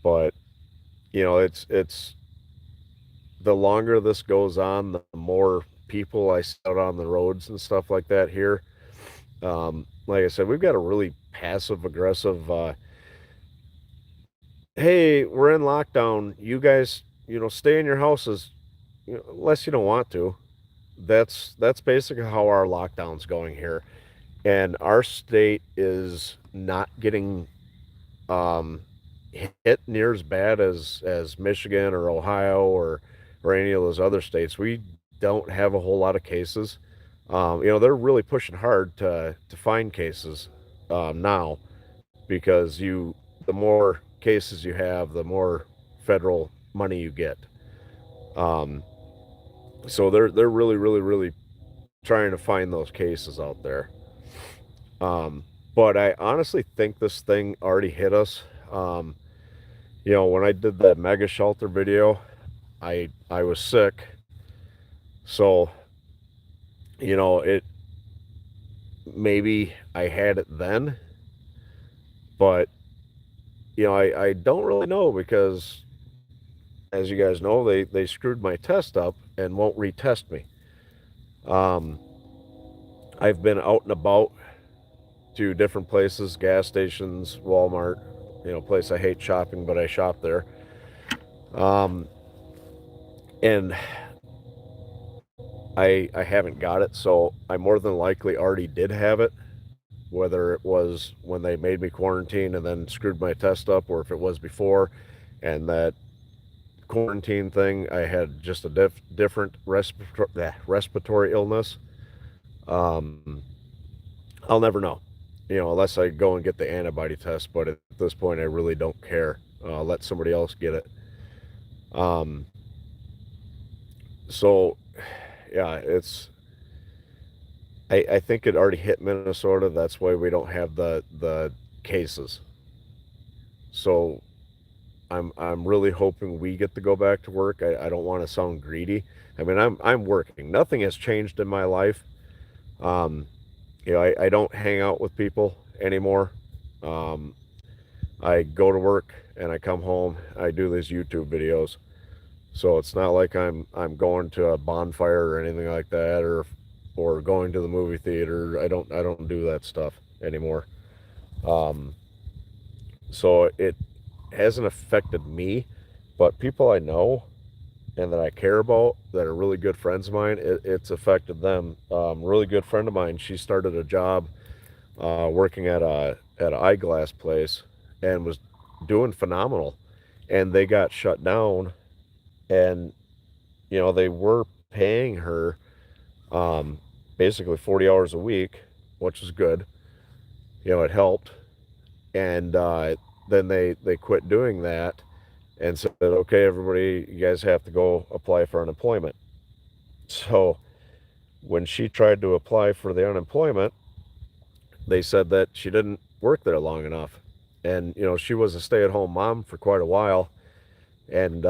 but it's the longer this goes on, the more people I see out on the roads and stuff like that here. Like I said, we've got a really passive aggressive. Hey, we're in lockdown. You guys, stay in your houses, unless you don't want to. That's basically how our lockdown's going here, and our state is not getting um, hit near as bad as Michigan or Ohio or any of those other states. We don't have a whole lot of cases. They're really pushing hard to find cases now, because the more cases you have, the more federal money you get. Um, so they're really really really trying to find those cases out there. Um, but I honestly think this thing already hit us. Um, when I did that mega shelter video, I was sick, so it maybe I had it then, but I don't really know, because as you guys know, they screwed my test up and won't retest me. Um, I've been out and about to different places, gas stations, Walmart, place I hate shopping, but I shop there. Um, and I haven't got it, so I more than likely already did have it, whether it was when they made me quarantine and then screwed my test up, or if it was before, and that quarantine thing, I had just a different respiratory illness. Um, I'll never know, unless I go and get the antibody test. But at this point, I really don't care. I'll let somebody else get it. Um, so, yeah, I think it already hit Minnesota. That's why we don't have the cases. So I'm really hoping we get to go back to work. I don't want to sound greedy. I mean, I'm working. Nothing has changed in my life. Um, I don't hang out with people anymore. Um, I go to work and I come home. I do these YouTube videos. So it's not like I'm going to a bonfire or anything like that, or going to the movie theater. I don't do that stuff anymore. Um, so it hasn't affected me, but people I know and that I care about that are really good friends of mine, it's affected them. Really good friend of mine, she started a job working at an eyeglass place and was doing phenomenal, and they got shut down, and they were paying her um, basically 40 hours a week, which was good. It helped, and then they quit doing that and said, okay, everybody, you guys have to go apply for unemployment. So when she tried to apply for the unemployment, they said that she didn't work there long enough. And, she was a stay at home mom for quite a while. And,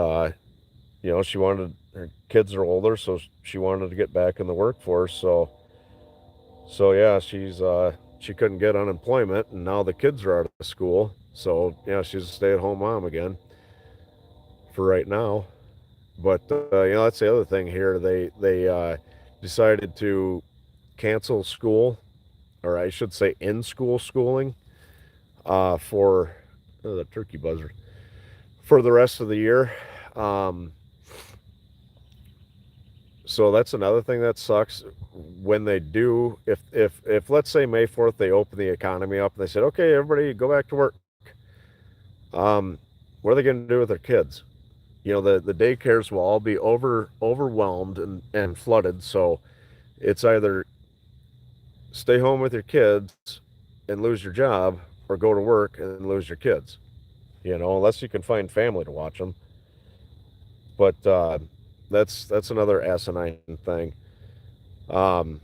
she wanted, her kids are older, so she wanted to get back in the workforce. So yeah, she couldn't get unemployment, and now the kids are out of school. So, yeah, she's a stay at home mom again for right now. But that's the other thing here. They decided to cancel school, or I should say, in school schooling, for the turkey buzzard, for the rest of the year. Um, so that's another thing that sucks. When they do, if let's say May 4th they open the economy up and they said, okay, everybody go back to work. Um, what are they going to do with their kids? The daycares will all be overwhelmed and flooded. So it's either stay home with your kids and lose your job, or go to work and lose your kids. Unless you can find family to watch them. But that's another asinine thing. um,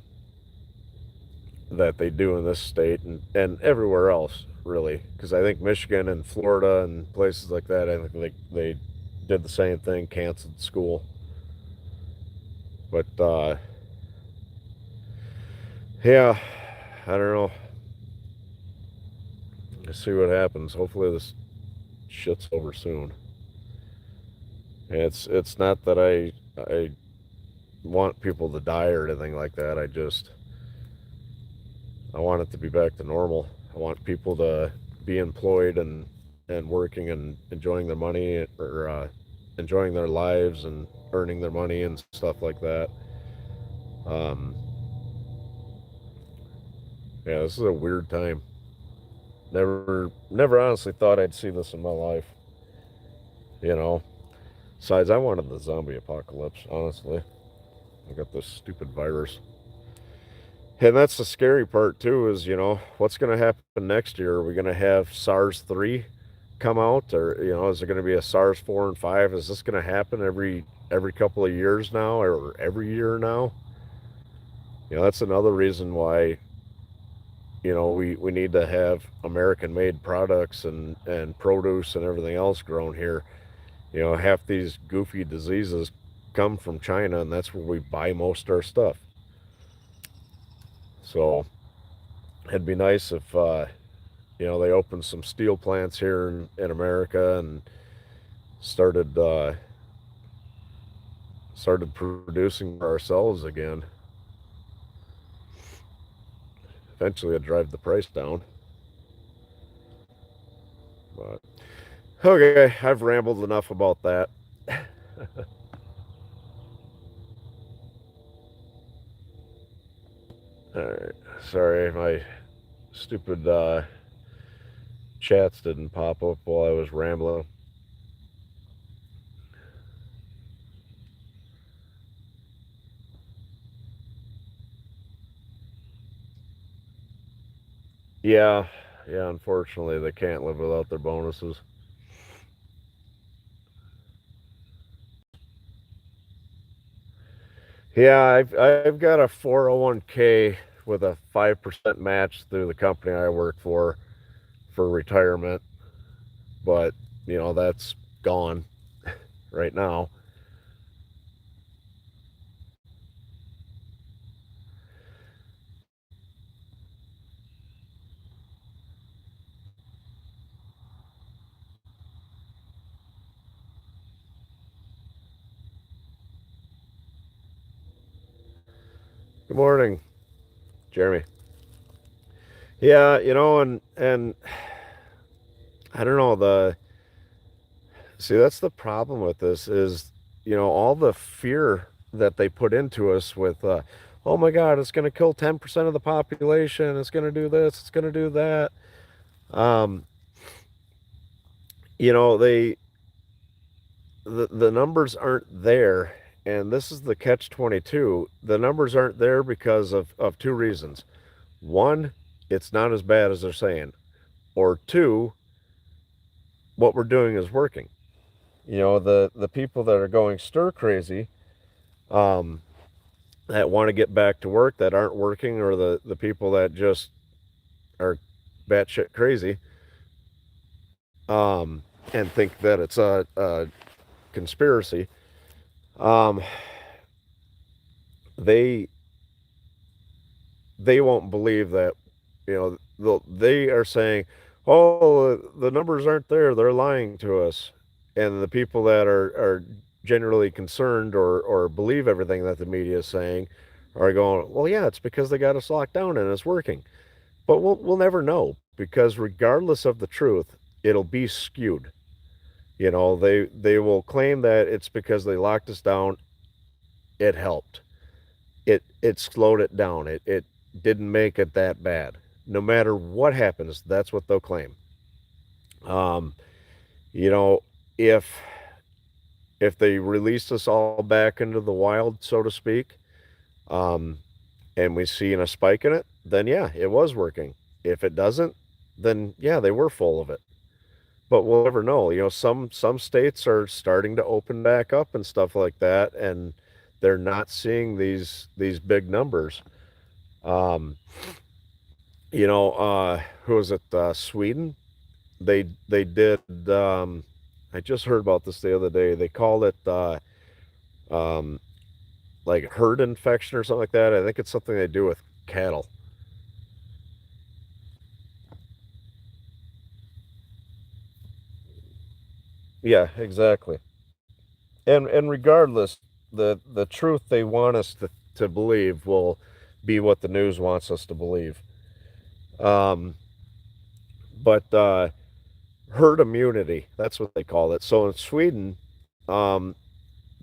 that they do in this state and everywhere else, really. Because I think Michigan and Florida and places like that, I think they did the same thing, canceled school. But yeah, I don't know. Let's see what happens. Hopefully this shit's over soon. And it's not that I want people to die or anything like that. I want it to be back to normal. I want people to be employed and working and enjoying their money or enjoying their lives and earning their money and stuff like that. Um, yeah, this is a weird time. Never honestly thought I'd see this in my life. You know. Besides, I wanted the zombie apocalypse. Honestly, I got this stupid virus. And that's the scary part too, is what's going to happen next year? Are we going to have SARS 3 come out, or is there going to be a SARS 4 and 5? Is this going to happen every couple of years now, or every year now? That's another reason why we need to have American made products and produce and everything else grown here. Half these goofy diseases come from China, and that's where we buy most of our stuff. So it'd be nice if they opened some steel plants here in America and started producing for ourselves again. Eventually it'd drive the price down. But okay, I've rambled enough about that. Alright, sorry, my stupid chats didn't pop up while I was rambling. Yeah, unfortunately they can't live without their bonuses. Yeah, I've got a 401k with a 5% match through the company I work for retirement, but that's gone right now. Good morning, Jeremy. Yeah, and I don't know, that's the problem with this is, all the fear that they put into us with oh my god, it's going to kill 10% of the population, it's going to do this, it's going to do that. um they the numbers aren't there, and this is the catch 22. The numbers aren't there because of two reasons. One, it's not as bad as they're saying, or two, what we're doing is working. The people that are going stir crazy, um, that want to get back to work that aren't working, or the people that just are batshit crazy, and think that it's a conspiracy. Um, they they won't believe that. They are saying, "Oh, the numbers aren't there. They're lying to us." And the people that are generally concerned or believe everything that the media is saying are going, "Well, yeah, it's because they got us locked down and it's working." But we'll never know, because regardless of the truth, it'll be skewed. They will claim that it's because they locked us down. It helped. It slowed it down. It didn't make it that bad. No matter what happens, that's what they'll claim. Um, you know, if they released us all back into the wild, so to speak, um, and we see a spike in it, then yeah, it was working. If it doesn't, then yeah, they were full of it. But we'll never know. Some states are starting to open back up and stuff like that, and they're not seeing these big numbers. Um, who was it? Sweden. They did. I just heard about this the other day. They called it um, like herd infection or something like that. I think it's something they do with cattle. Yeah, exactly. And regardless, the truth they want us to believe will be what the news wants us to believe. Um, but herd immunity, that's what they call it. So in Sweden, um,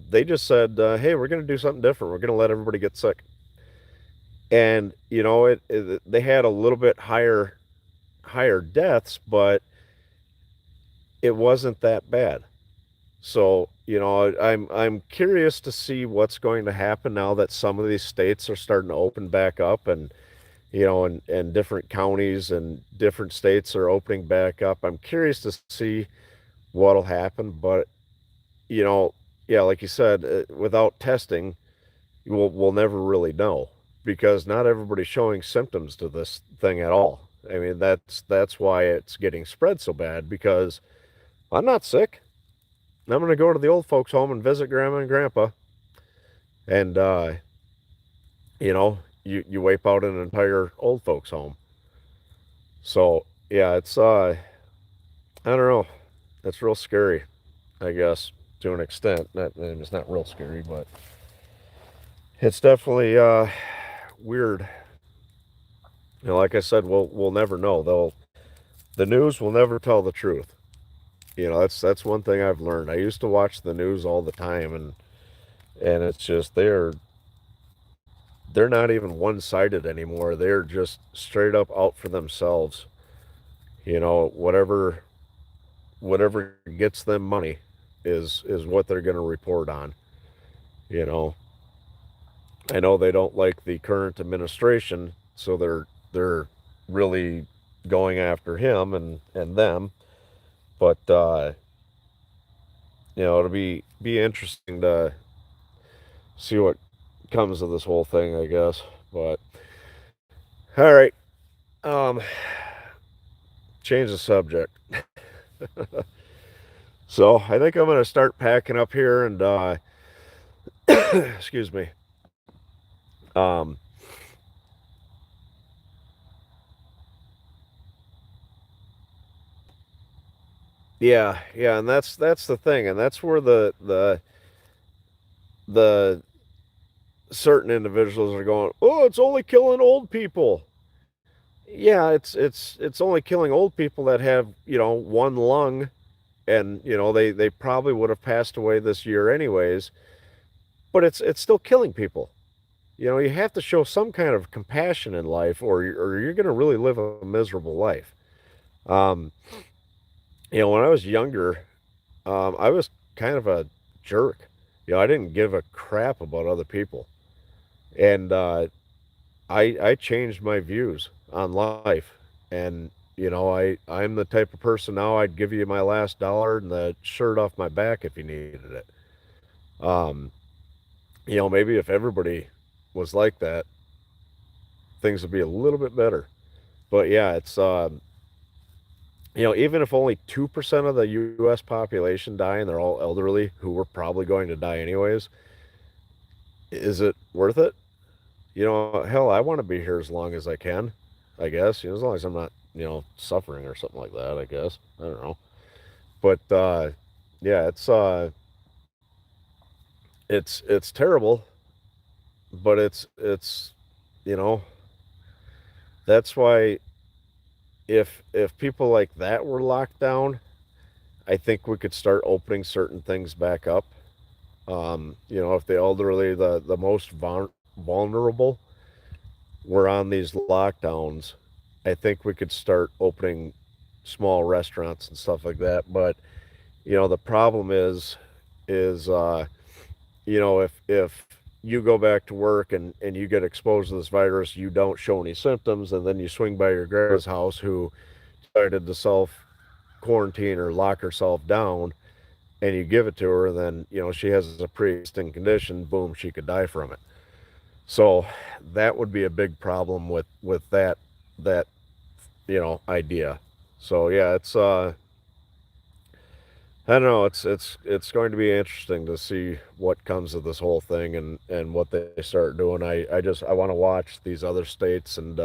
they just said, "Hey, we're going to do something different. We're going to let everybody get sick." And they had a little bit higher deaths, but it wasn't that bad. So, I'm curious to see what's going to happen now that some of these states are starting to open back up, and and different counties and different states are opening back up. I'm curious to see what'll happen, but you know, yeah, like you said, without testing, we'll never really know because not everybody's showing symptoms to this thing at all. I mean, that's why it's getting spread so bad because I'm not sick. I'm going to go to the old folks home and visit grandma and grandpa. And, you wipe out an entire old folks home. So, yeah, I don't know. That's real scary, I guess, to an extent. It's not real scary, but it's definitely, weird. Like I said, we'll never know. The news will never tell the truth. That's one thing I've learned. I used to watch the news all the time, and it's just they're not even one-sided anymore. They're just straight up out for themselves. Whatever gets them money is what they're going to report on. You know, I know they don't like the current administration, so they're really going after him and them. But it'll be interesting to see what comes of this whole thing, I guess. But all right, um, change the subject. So I think I'm gonna start packing up here and excuse me. Um, yeah, and that's the thing, and that's where the certain individuals are going. Oh, it's only killing old people. Yeah, it's only killing old people that have one lung, and they probably would have passed away this year anyways. But it's still killing people. You have to show some kind of compassion in life, or you're going to really live a miserable life. Um, when I was younger, I was kind of a jerk. I didn't give a crap about other people, and I changed my views on life, and I'm the type of person now I'd give you my last dollar and the shirt off my back if you needed it. Um, maybe if everybody was like that, things would be a little bit better. But yeah, it's even if only 2% of the U.S. population die and they're all elderly who were probably going to die anyways, is it worth it? Hell, I want to be here as long as I can, I guess, as long as I'm not, suffering or something like that, I guess. I don't know. But yeah, it's terrible, but it's you know, that's why if people like that were locked down, I think we could start opening certain things back up. If the elderly, the most vulnerable, were on these lockdowns, I think we could start opening small restaurants and stuff like that. But the problem is if you go back to work and you get exposed to this virus, you don't show any symptoms, and then you swing by your grandma's house who decided to self quarantine or lock herself down, and you give it to her, then she has a pre-existing condition, boom, she could die from it. So that would be a big problem with that idea. So yeah, it's I don't know, it's going to be interesting to see what comes of this whole thing and what they start doing. I want to watch these other states and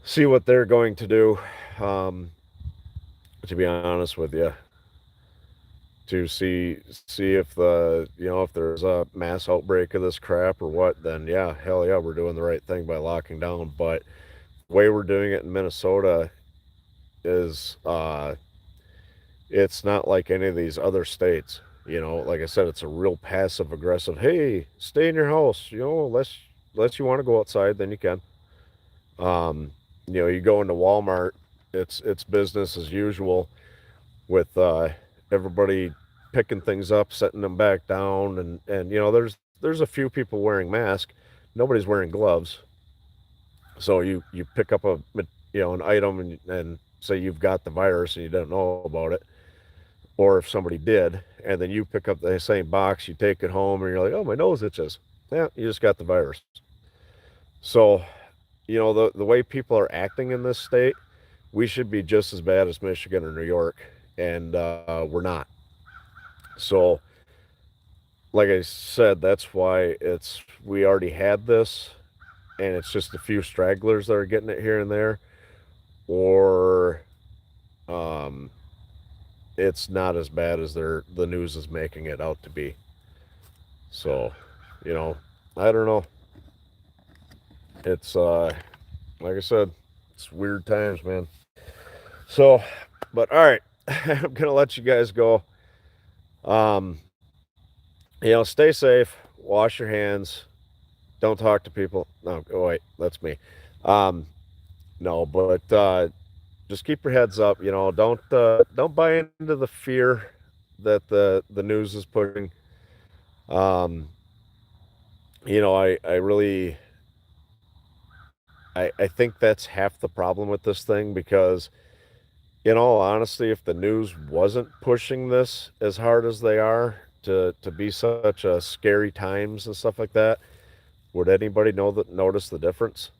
see what they're going to do. Um, to be honest with you, to see if if there's a mass outbreak of this crap or what, then yeah, hell yeah, we're doing the right thing by locking down. But the way we're doing it in Minnesota is it's not like any of these other states. Like I said, it's a real passive aggressive. Hey, stay in your house. Unless you want to go outside, then you can. Um, you go into Walmart, it's business as usual with everybody picking things up, setting them back down, and there's a few people wearing masks. Nobody's wearing gloves. So you pick up an item and say you've got the virus and you don't know about it, or if somebody did, and then you pick up the same box, you take it home, and you're like, oh, my nose itches. Yeah, you just got the virus. So the way people are acting in this state, we should be just as bad as Michigan or New York, and we're not. So, like I said, that's why we already had this, and it's just a few stragglers that are getting it here and there, or um, it's not as bad as the news is making it out to be. So, you know, I don't know. It's like I said, it's weird times, man. So, but all right, I'm gonna let you guys go. Um, stay safe, wash your hands, don't talk to people. No, oh, wait, that's me. Um, no, but just keep your heads up. Don't buy into the fear that the news is pushing. Um, I really I think that's half the problem with this thing because in all honesty, if the news wasn't pushing this as hard as they are to be such a scary times and stuff like that, would anybody notice the difference?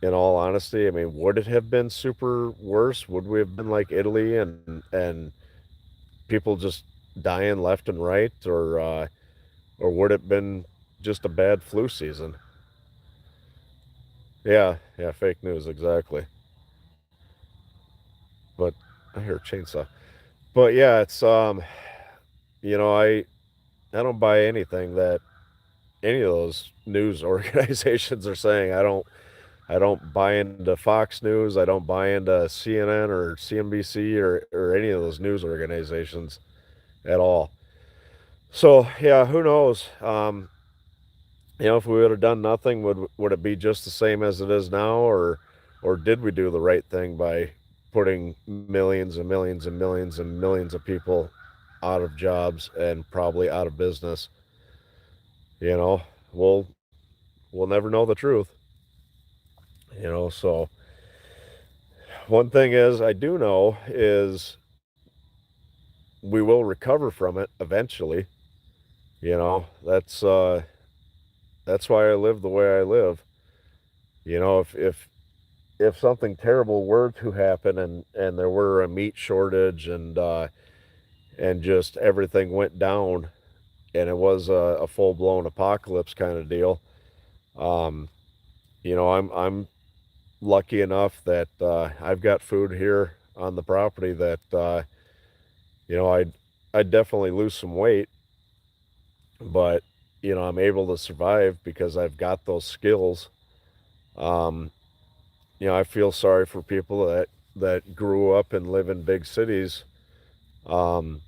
In all honesty, I mean, would it have been super worse? Would we have been like Italy and people just dying left and right, or would it have been just a bad flu season? Yeah, yeah, fake news, exactly. But I hear a chainsaw. But yeah, it's I don't buy anything that any of those news organizations are saying. I don't buy into Fox News. I don't buy into CNN or CNBC or any of those news organizations at all. So yeah, who knows? If we would have done nothing, would it be just the same as it is now, or did we do the right thing by putting millions and millions and millions and millions of people out of jobs and probably out of business? You know, we'll we'll never know the truth. So one thing is I do know is we will recover from it eventually. That's why I live the way I live. If something terrible were to happen and there were a meat shortage and just everything went down and it was a full blown apocalypse kind of deal, um, I'm lucky enough that I've got food here on the property that I'd definitely lose some weight, but I'm able to survive because I've got those skills. Um, I feel sorry for people that grew up and live in big cities. Um,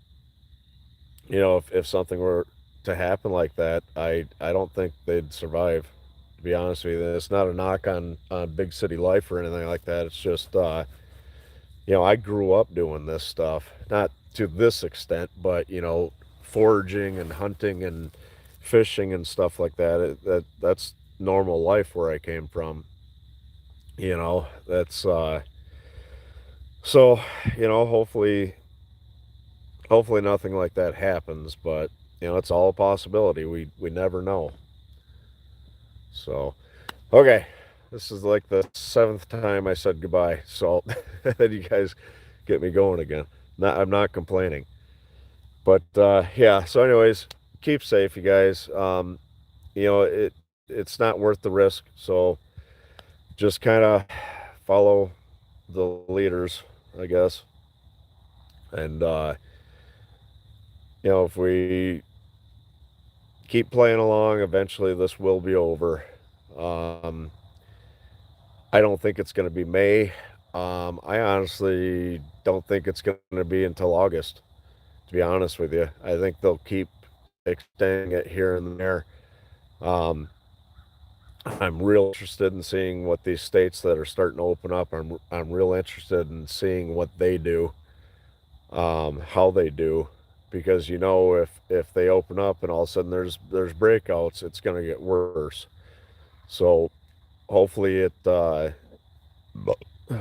if something were to happen like that, I don't think they'd survive. To be honest with you, it's not a knock on big city life or anything like that. It's just I grew up doing this stuff, not to this extent, but foraging and hunting and fishing and stuff like that. That's normal life where I came from. That's so hopefully hopefully nothing like that happens, but you know, it's all a possibility. We never know. So, okay, this is like the seventh time I said goodbye. So then you guys get me going again. I'm not complaining, but yeah. So, anyways, keep safe, you guys. You know, it's not worth the risk. So just kind of follow the leaders, I guess. And you know, if we keep playing along, eventually this will be over. Um, I don't think it's going to be May. I honestly don't think it's going to be until August, to be honest with you. I think they'll keep extending it here and there. Um, I'm real interested in seeing what these states that are starting to open up. I'm real interested in seeing what they do, how they do, because you know if they open up and all of a sudden there's breakouts, it's going to get worse. So hopefully it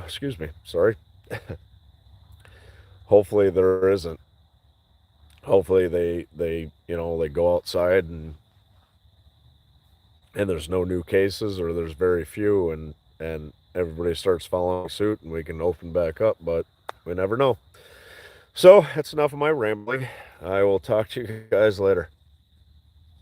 excuse me, sorry. Hopefully there isn't. Hopefully they you know they go outside and there's no new cases or there's very few and everybody starts following suit and we can open back up, but we never know. So that's enough of my rambling. I will talk to you guys later.